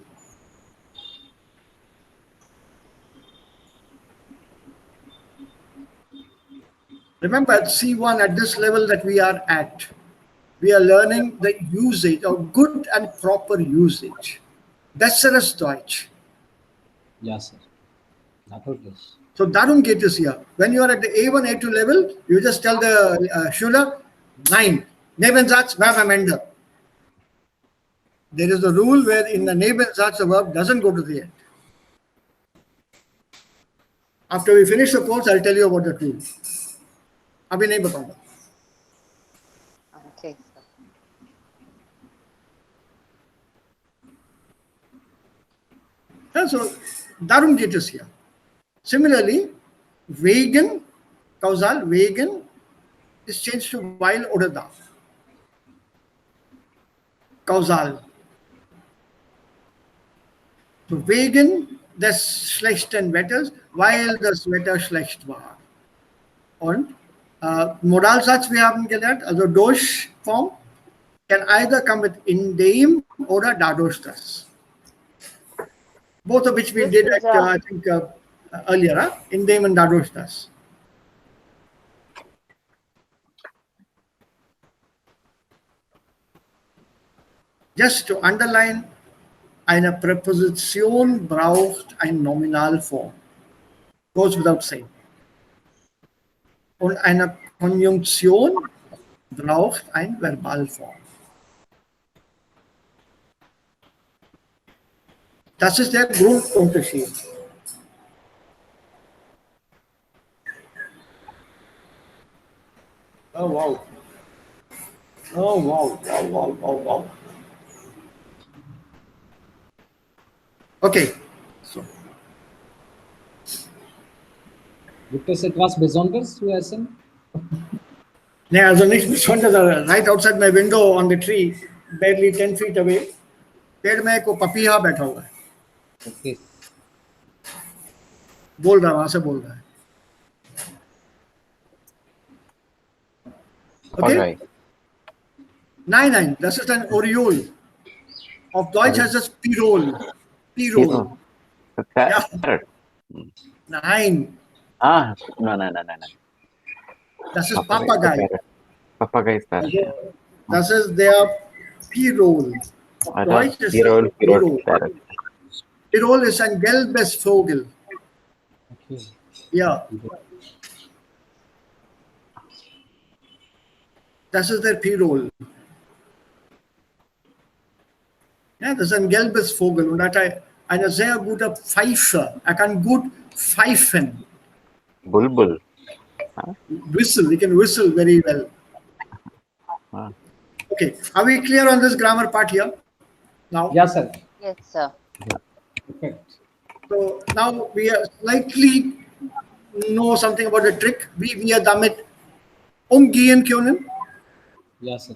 Remember at C1, at this level that we are at, we are learning the usage of good and proper usage. Besseres Deutsch. Yes, sir. That was this. So darum geht es hier. When you are at the A1, A2 level, you just tell the Schüler, nein, Nebensatz, Verb am Ende. There is a rule where in the Nebensatz, the verb doesn't go to the end. After we finish the course, I'll tell you about that rule. अभी नहीं बताऊंगा. Okay. So darum geht es hier. Similarly, wegen, causal, wegen is changed to weil oder da. Causal. So wegen des schlechten Wetters, weil das Wetter schlecht war. Und Modalsatz, wir haben gelernt, also durch Form, can either come with indem oder dadurch das. Both of which we did at, I think, earlier, huh? Indem and dadurch das. Just to underline, eine Präposition braucht eine Nominalform. Goes without saying. Und eine Konjunktion braucht eine Verbalform. Das ist der Grundunterschied. Oh wow. Oh wow, wow, wow, wow, wow. Okay. So. Gibt es etwas Besonderes zu essen? Nee, also nicht besonders, right outside my window on the tree, barely 10 feet away, पेड़ में को पपीहा बैठा हुआ है. Okay. बोल रहा है, वहां से बोल रहा है. Okay? Nein, nein, das ist ein Oriol. Auf Deutsch heißt es Pirol. Pirol. Ja. Nein. Ah, no. Das ist Papagei. Papagei is parrot. Also, das ist der Pirol. Auf Deutsch ist es Pirol. Parrot. Pirol ist ein gelbes Vogel. Okay. Ja. Das ist der Pirol. Ja, das ist ein gelbes Vogel und hat eine sehr gute Pfeife. Er kann gut pfeifen. Bulbul. Whistle. He can whistle very well. Ah. Okay. Are we clear on this grammar part here? Now? Yeah, sir. Yes, sir. Perfect. So now we are slightly know something about the trick. We are damit umgehen können. Yeah, sir.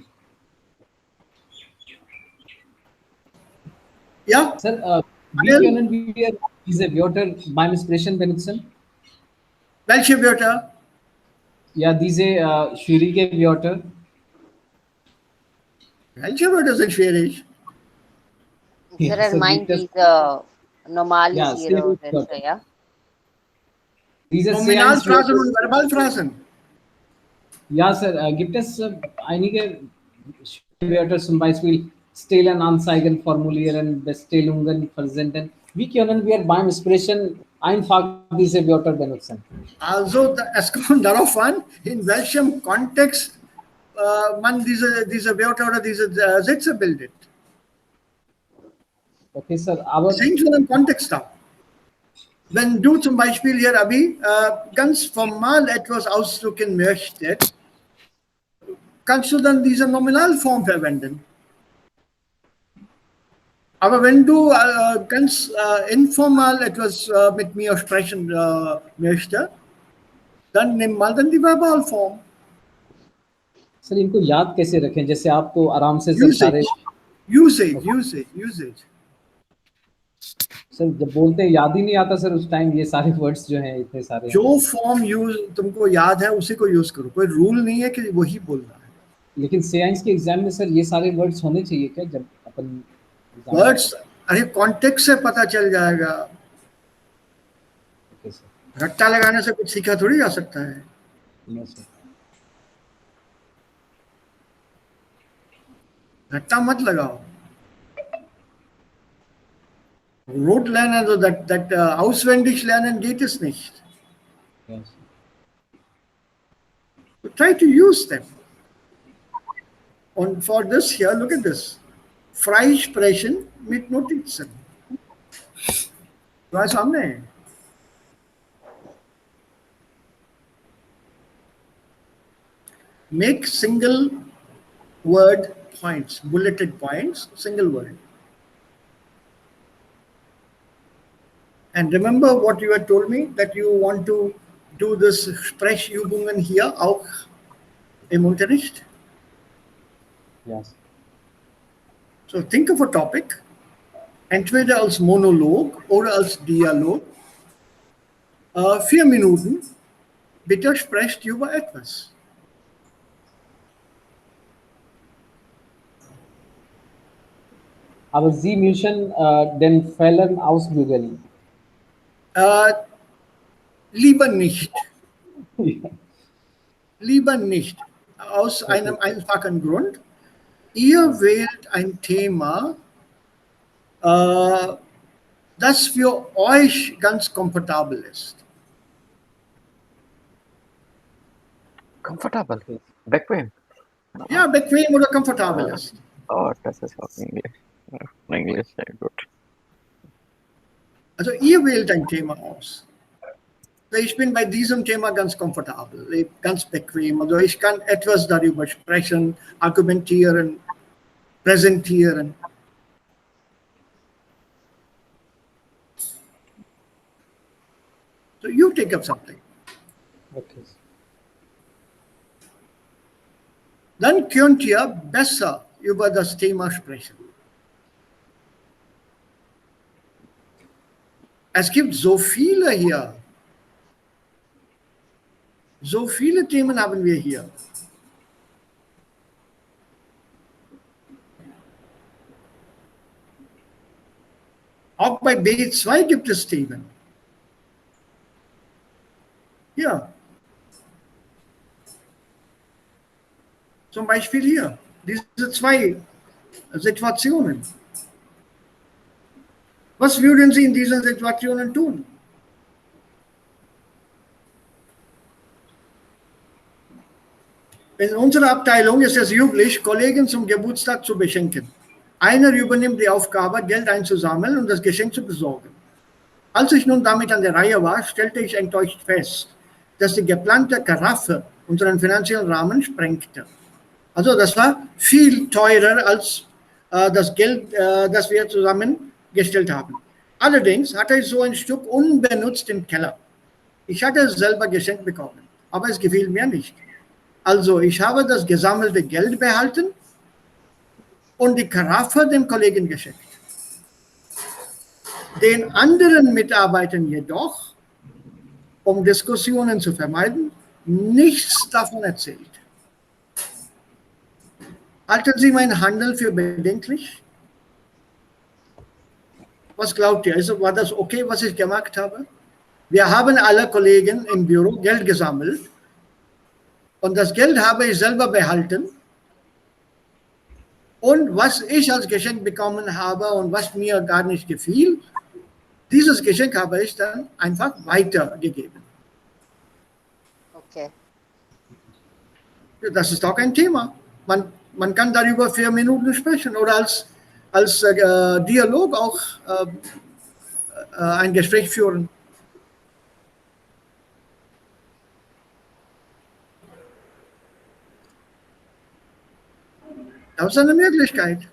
Ja? Sir, wie Anil? können wir diese Wörter beim Sprechen benutzen? Welche Wörter? Ja, diese schwierige Wörter. Welche Wörter sind schwierig? Ja, Sir, sir, meint gibt es, diese normale ja, sehr gut Sätze, Wörter. ja? Diese Nominalphrasen C1-Wörter, und Verbalphrasen. ja, Sir, gibt es einige Wörter, zum Beispiel stehlen, anzeigen, formulieren, Bestellungen versenden. Wie können wir beim Sprechen einfach diese Wörter benutzen? Also es kommt darauf an, in welchem Kontext man diese Wörter oder diese Sätze bildet. Okay, Sir, aber Das hängt von dem Kontext ab. Wenn du zum Beispiel hier, Abi, ganz formal etwas ausdrücken möchtest, kannst du dann diese Nominalform verwenden. Aber wenn du ganz informal etwas mit mir sprechen möchtest, dann nimm mal dann die Verbalform. Sir इनको याद कैसे रखें जैसे आपको आराम से sir सारे Usage. Sir जब बोलते हैं याद ही नहीं आता सर उस टाइम ये सारे वर्ड्स जो हैं इतने सारे हैं। जो फॉर्म यूज तुमको याद है उसी को यूज करो, कोई रूल नहीं है कि वही बोलना है। लेकिन साइंस के एग्जाम में सर ये सारे वर्ड्स होने चाहिए क्या जब अपन वर्ड्स अरे कॉन्टेक्स्ट से पता चल जाएगा। ओके सर रट्टा लगाने से कुछ सीखा थोड़ी जा सकता है। नो सर रट्टा मत लगाओ। Rote lernen, also das auswendig lernen geht es nicht. Yes So try to use them. Und for this here, look at this. Freisprechen mit Notizen. तो सामने है। Make single word points, bulleted points, single word. And remember what you had told me, that you want to do this Sprechübungen hier auch im Unterricht. Yes So think of a topic, entweder als Monolog oder als Dialog. 4 Minuten, bitte sprecht über etwas. aber Sie müssen den Fällen ausbügeln. Lieber nicht. Lieber nicht. Aus einem einfachen Grund. Ihr wählt ein Thema, das für euch ganz komfortabel ist. Comfortable. Bequem. Ja, bequem oder komfortabel ist. Oh, das ist auch Englisch. Englisch, sehr gut. Also ihr wählt ein Thema aus. Ich bin bei diesem Thema ganz komfortabel, ganz bequem. Also ich kann etwas darüber sprechen, argumentieren, präsentieren. So you take up something. Okay. Dann könnt ihr besser über das Thema sprechen. Es gibt so viele hier. So viele Themen haben wir hier. Auch bei B2 gibt es Themen. Ja. Zum Beispiel hier, diese 2 Situationen. Was würden Sie in diesen Situationen tun? In unserer Abteilung ist es üblich, Kollegen zum Geburtstag zu beschenken. Einer übernimmt die Aufgabe, Geld einzusammeln und das Geschenk zu besorgen. Als ich nun damit an der Reihe war, stellte ich enttäuscht fest, dass die geplante Karaffe unseren finanziellen Rahmen sprengte. Also das war viel teurer als das Geld, das wir zusammengestellt haben. Allerdings hatte ich so ein Stück unbenutzt im Keller. Ich hatte es selber geschenkt bekommen, aber es gefiel mir nicht. Also ich habe das gesammelte Geld behalten und die Karaffe dem Kollegen geschenkt. Den anderen Mitarbeitern jedoch, um Diskussionen zu vermeiden, nichts davon erzählt. Halten Sie mein Handeln für bedenklich? Was glaubt ihr? Also war das okay, was ich gemacht habe? Wir haben alle Kollegen im Büro Geld gesammelt und das Geld habe ich selber behalten. Und was ich als Geschenk bekommen habe und was mir gar nicht gefiel, dieses Geschenk habe ich dann einfach weitergegeben. Okay. Das ist auch ein Thema. Man kann darüber 4 Minuten sprechen oder als Dialog auch ein Gespräch führen. Das ist eine Möglichkeit.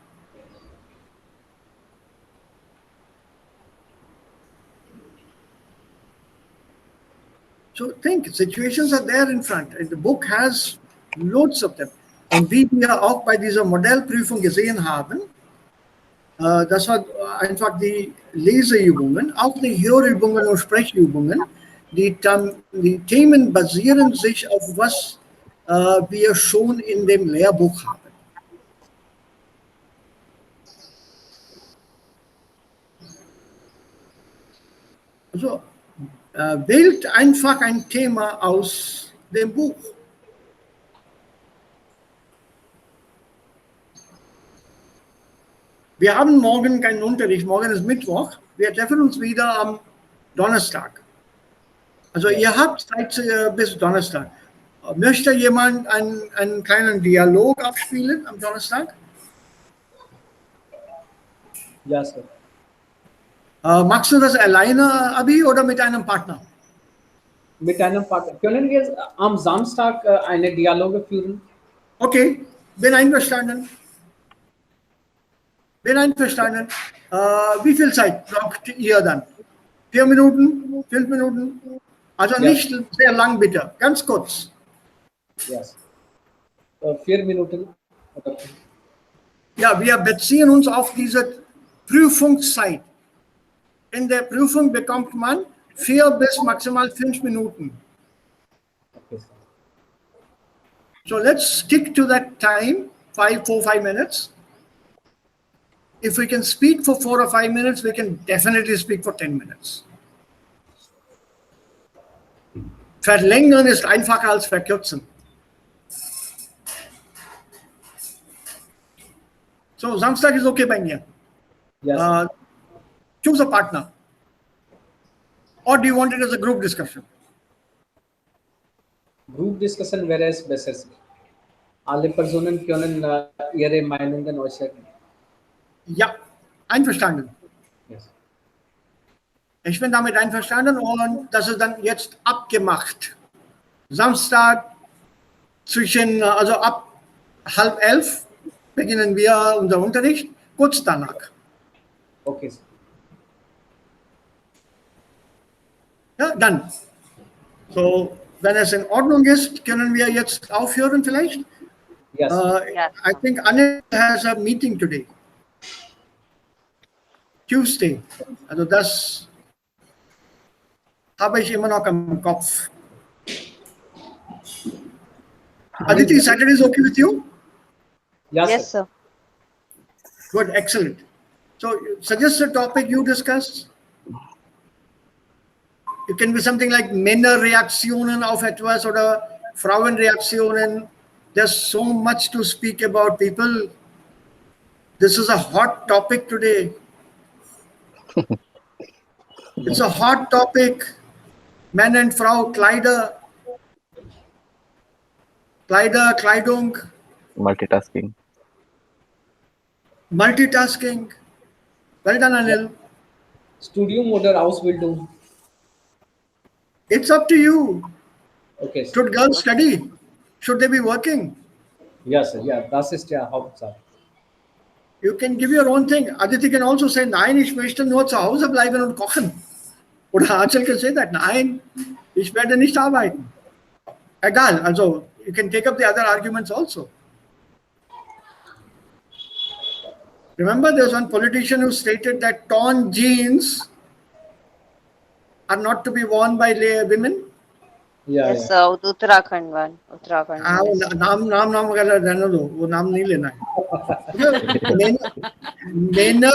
So think, situations are there in front. And the book has loads of them. Und wie wir auch bei dieser Modellprüfung gesehen haben, das war einfach die Leseübungen, auch die Hörübungen und Sprechübungen. Die Themen basieren sich auf was wir schon in dem Lehrbuch haben. Also wählt einfach ein Thema aus dem Buch. Wir haben morgen keinen Unterricht, morgen ist Mittwoch. Wir treffen uns wieder am Donnerstag. Also ihr habt Zeit bis Donnerstag. Möchte jemand einen kleinen Dialog abspielen am Donnerstag? Ja, Sir. Machst du das alleine, Abi, oder mit einem Partner? Mit einem Partner. Können wir am Samstag eine Dialoge führen? Okay, bin einverstanden. Bin einverstanden. Wie viel Zeit braucht ihr dann? 4 Minuten? 5 Minuten? Also Ja. nicht sehr lang, bitte. Ganz kurz. Yes. 4 Minuten. Okay. Ja, wir beziehen uns auf diese Prüfungszeit. In der Prüfung bekommt man 4 bis maximal 5 Minuten. Okay, sir. So let's stick to that time, 4 or 5 minutes. If we can speak for 4 or 5 minutes, we can definitely speak for 10 minutes. Verlängern ist einfacher als verkürzen. So, Samstag ist okay bei mir. Yes. Choose a partner. Or do you want it as a group discussion? Group Discussion wäre es besser. Sir. Alle Personen können ihre Meinungen äußern. Ja, einverstanden. Yes. Ich bin damit einverstanden und das ist dann jetzt abgemacht. Samstag also ab 10:30 beginnen wir unser Unterricht, kurz danach. Okay, sir. Ja, dann. So, wenn es in Ordnung ist, können wir jetzt aufhören vielleicht? Yes. Yes. I think Anil has a meeting today. Tuesday. Also das habe ich immer noch im Kopf. Aditi, Saturday is okay with you? Yes, Yes, sir. sir. Good, excellent. So suggest a topic you discuss. It can be something like Männerreaktionen auf etwas oder Frauenreaktionen. There's so much to speak about, people. This is a hot topic today. It's a hot topic. Mann und Frau Kleider. Kleider, Kleidung, Multitasking. multitasking. Well done, Anil. Studium oder Ausbildung? It's up to you. Okay. Should girls study? Should they be working? Ja, sir. Ja, das ist ja Hauptsache. You can give your own thing. Aditi can also say, nein, ich möchte nur zu Hause bleiben und kochen. Oder Achal can say that, nein, ich werde nicht arbeiten. Egal, also you can take up the other arguments also. Remember, there's one politician who stated that torn jeans are not to be worn by women. Ja, Yes, ja. Uttarakhand one. Uttarakhand हाँ, वो minister. नाम वगैरह रहने दो, वो नाम नहीं लेना है. Männer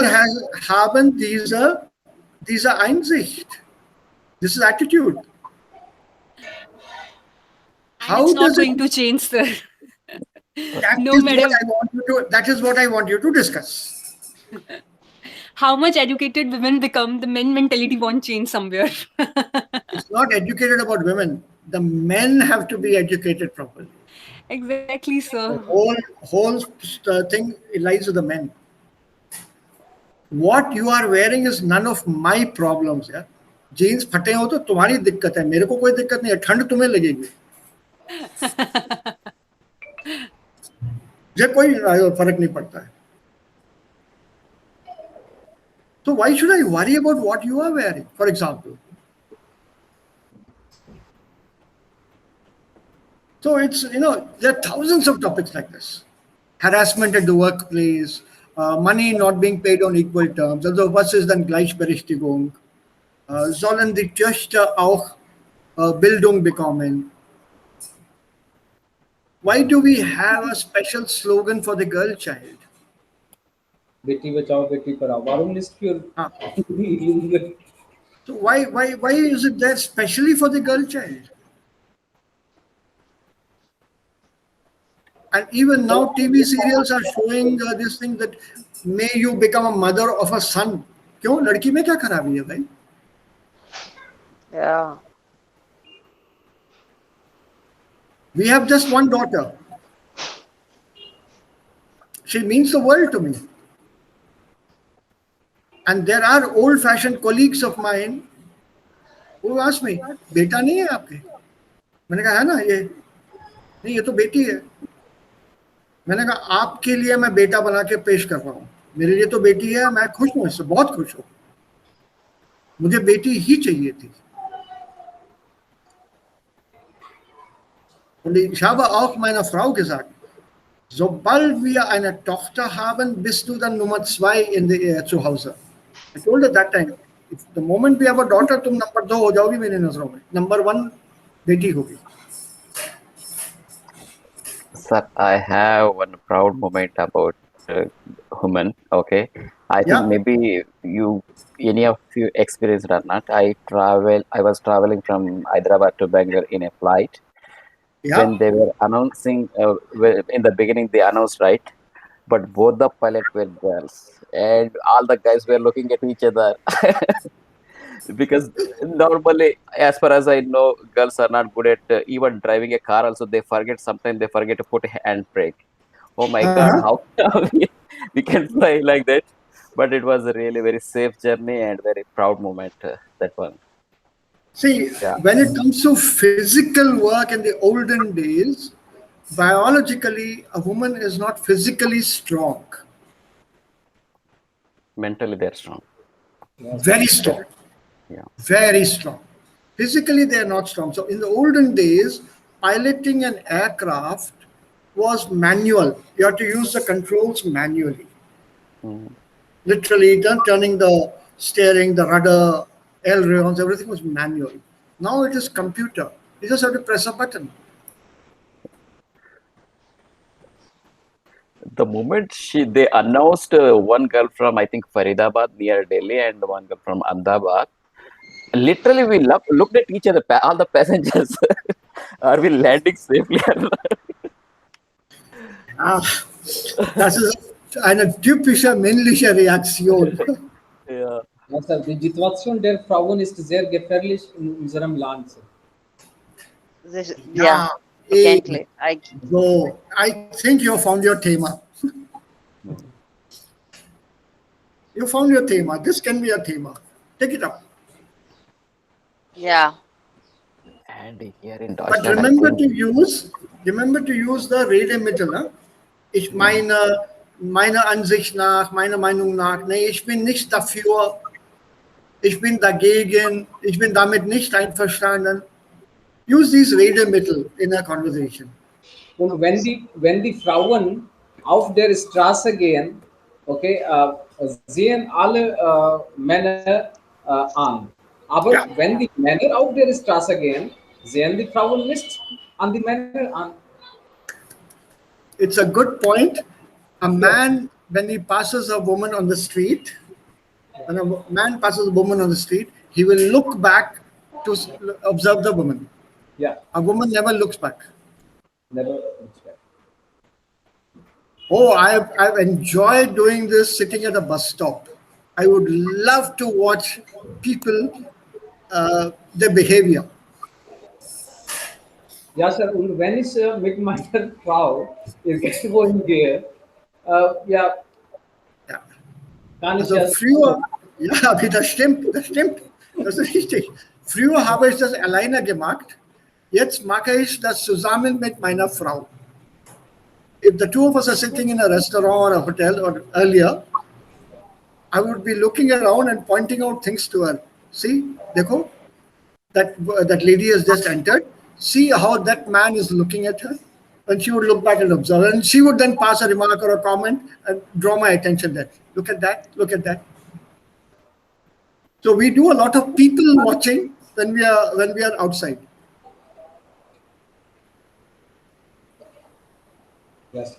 haben diese Einsicht. This is attitude. And How it's not does it? going to change, sir. That No is matter what I want you to. That is what I want you to discuss. how much educated women become, the men mentality won't change somewhere. It's not educated about women. The men have to be educated properly. Exactly, The sir. whole thing lies with the men. What you are wearing is none of my problems. यार jeans फटे हो तो तुम्हारी दिक्कत है, मेरे को कोई दिक्कत नहीं है, ठंड तुम्हें लगेगी, मुझे कोई फर्क नहीं पड़ता है. So why should I worry about what you are wearing, for example? So it's, there are thousands of topics like this. Harassment at the workplace, money not being paid on equal terms. Also, was ist dann Gleichberechtigung? Sollen die Töchter auch Bildung bekommen? Why do we have a special slogan for the girl child? Beti Bachao Beti Padhao. Warum nicht für Ah. die Jungen? So why is it there specially for the girl child? And even now, TV serials are showing this thing that may you become a mother of a son. क्यों लड़की में क्या खराबी है भाई? Yeah. We have just one daughter. She means the world to me. And there are old-fashioned colleagues of mine who ask me, बेटा नहीं है आपके? मैंने कहा है ना ये, नहीं ये तो बेटी है. मैंने कहा आपके लिए मैं बेटा बना के पेश कर रहा हूँ, मेरे लिए तो बेटी है, मैं खुश हूँ इससे, बहुत खुश हूँ, मुझे बेटी ही चाहिए थी. Und ich habe auch meiner Frau gesagt, sobald wir eine Tochter haben, bist du dann Nummer 2 in der Ehe zu Hause. I told her that time, if the moment we have a daughter, तुम number 2 हो जाओगी मेरी नजरों में, number 1 बेटी होगी. Sir, I have one proud moment about women. Okay, I think Yeah. maybe any of you experienced or not. I was traveling from Hyderabad to Bangalore in a flight. Yeah. When they were announcing, in the beginning they announced, right? But both the pilots were girls, and all the guys were looking at each other. Because normally, as far as I know, girls are not good at even driving a car. Also, sometimes they forget to put a handbrake. Oh my God, how we can fly like that? But it was a really very safe journey and very proud moment. That one. See, Yeah. when it comes to physical work in the olden days, biologically, a woman is not physically strong. Mentally, they're strong. Very strong. Yeah. Very strong. Physically, they are not strong. So, in the olden days, piloting an aircraft was manual. You have to use the controls manually. Mm. Literally, turning the steering, the rudder, ailerons, everything was manual. Now it is computer. You just have to press a button. The moment they announced one girl from, I think, Faridabad near Delhi and one girl from Ahmedabad, literally we looked at each other, all the passengers. Are we landing safely or not? Das ist eine typische männliche Reaktion. Yeah. Ja, sir, die Situation der Frauen ist sehr gefährlich in unserem Land. Sir. Yeah. Hey, Can't live. so I think you found your thema. Mm. You found your thema. This can be a thema. Take it up. Yeah. And here in But Deutschland, I think. remember to use the Redemittel. Ne? Ich Mm. meine Ansicht nach, meiner Meinung nach, nee, ich bin nicht dafür, ich bin dagegen, ich bin damit nicht einverstanden. Use these Redemittel in a conversation. Und wenn die Frauen auf der Straße gehen, okay, sehen alle Männer an. Aber Yeah, wenn die Männer auf der Straße gehen, sehen die Frauen nicht an die Männer an. it's a good point. A Yes. man, when he passes a woman on the street, when a man passes a woman on the street, he will look back to observe the woman. Yeah. A woman never looks back. Never expect. Oh, I've enjoyed doing this sitting at a bus stop. I would love to watch people, their behavior. Ja, Sir, und wenn ich mit meiner Frau irgendwo hingehe, ja, Ja. kann ich Also ja. früher, ja, wie das stimmt, das ist richtig. Früher habe ich das alleine gemacht. Jetzt mache ich das zusammen mit meiner Frau. If the two of us are sitting in a restaurant or a hotel or earlier, I would be looking around and pointing out things to her. See, dekho, that lady has just entered. See how that man is looking at her. And she would look back and observe. And she would then pass a remark or a comment and draw my attention there. Look at that, look at that. So we do a lot of people watching when we are outside. Yes.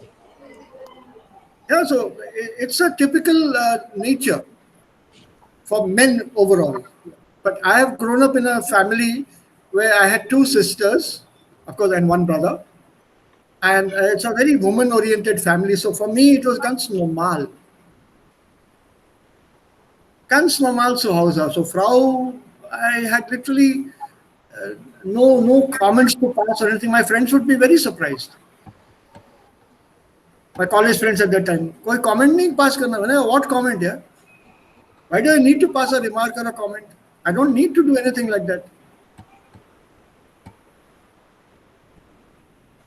Yeah, so it's a typical nature for men overall. But I have grown up in a family where I had two sisters, of course, and one brother. And it's a very woman oriented family. So for me, it was ganz normal. Ganz normal zu Hause. So Frau, I had literally no comments to pass or anything. My friends would be very surprised. My college friends at that time. कोई comment नहीं pass करना मैंने what comment yeah? Why do I need to pass a remark or a comment? I don't need to do anything like that.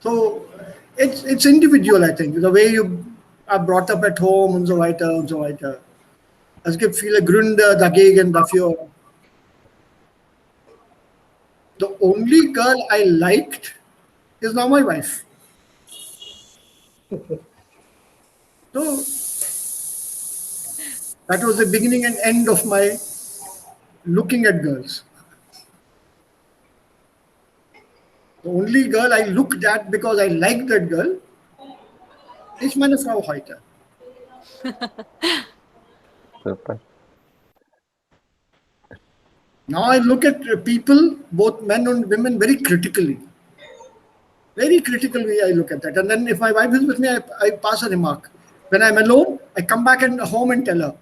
So it's individual, I think. The way you are brought up at home und so weiter und so weiter. Es gibt viele Gründe dagegen, dafür. The only girl I liked is now my wife. So that was the beginning and end of my looking at girls. The only girl I looked at because I liked that girl ist meine Frau heute. Super. Now I look at people, both men and women, very critically. Very critically, I look at that. And then if my wife is with me, I pass a remark. When I'm alone, I come back and home and tell her.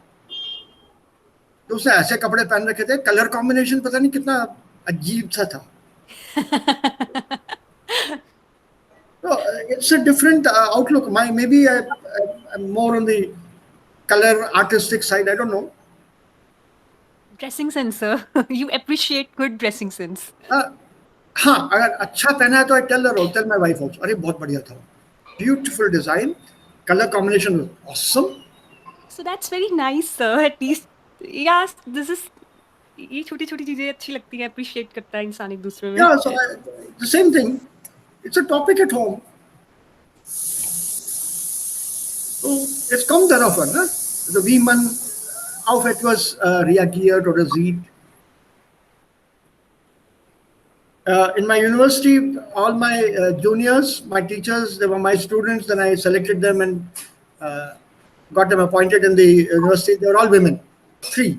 तो उसने ऐसे कपड़े पहन रखे थे colour combination पता नहीं कितना अजीब सा था so it's a different outlook maybe I'm more on the color artistic side I don't know Dressing sense, sir. You appreciate good dressing sense. हाँ अगर अच्छा पहना है तो I tell my wife also अरे बहुत बढ़िया था beautiful design color combination was awesome So that's very nice, sir. At least, yeah, this is ये छोटी छोटी चीजें अच्छी लगती हैं अप्रिशिएट करता है इंसान एक दूसरे में yeah so the same thing it's a topic at home so es kommt darauf an ne? Also wie man auf etwas reagiert oder sieht. In my university, all my juniors, my teachers, they were my students. Then I selected them and got them appointed in the university. They were all women, three.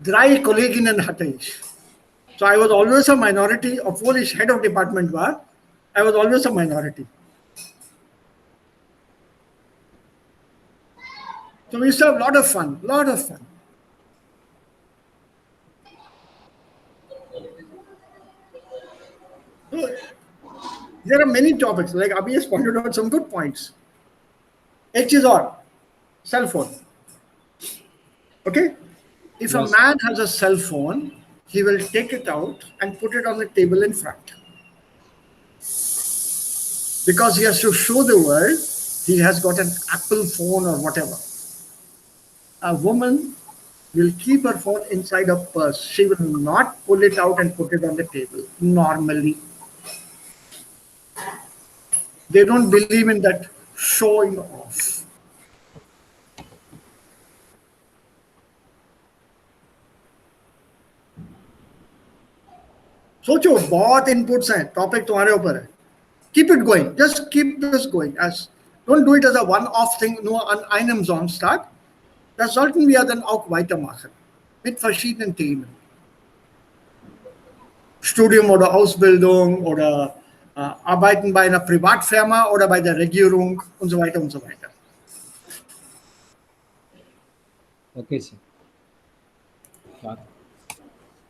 Drei Kolleginnen hatte ich. So I was always a minority. Obwohl ich head of department war, I was always a minority. So we used to have a lot of fun, lot of fun. So there are many topics. Like Abhi has pointed out some good points. H is on cell phone. Okay? If a Yes. man has a cell phone, he will take it out and put it on the table in front. Because he has to show the world he has got an Apple phone or whatever. A woman will keep her phone inside her purse. She will not pull it out and put it on the table normally. They don't believe in that showing off. सोचो बहुत inputs हैं topic तुम्हारे ऊपर है keep it going just keep this going as don't do it as a one off thing nur an einem Samstag das sollten wir dann auch weitermachen mit verschiedenen Themen Studium oder Ausbildung oder Arbeiten bei einer Privatfirma oder bei der Regierung und so weiter und so weiter. Okay, sir. Got it.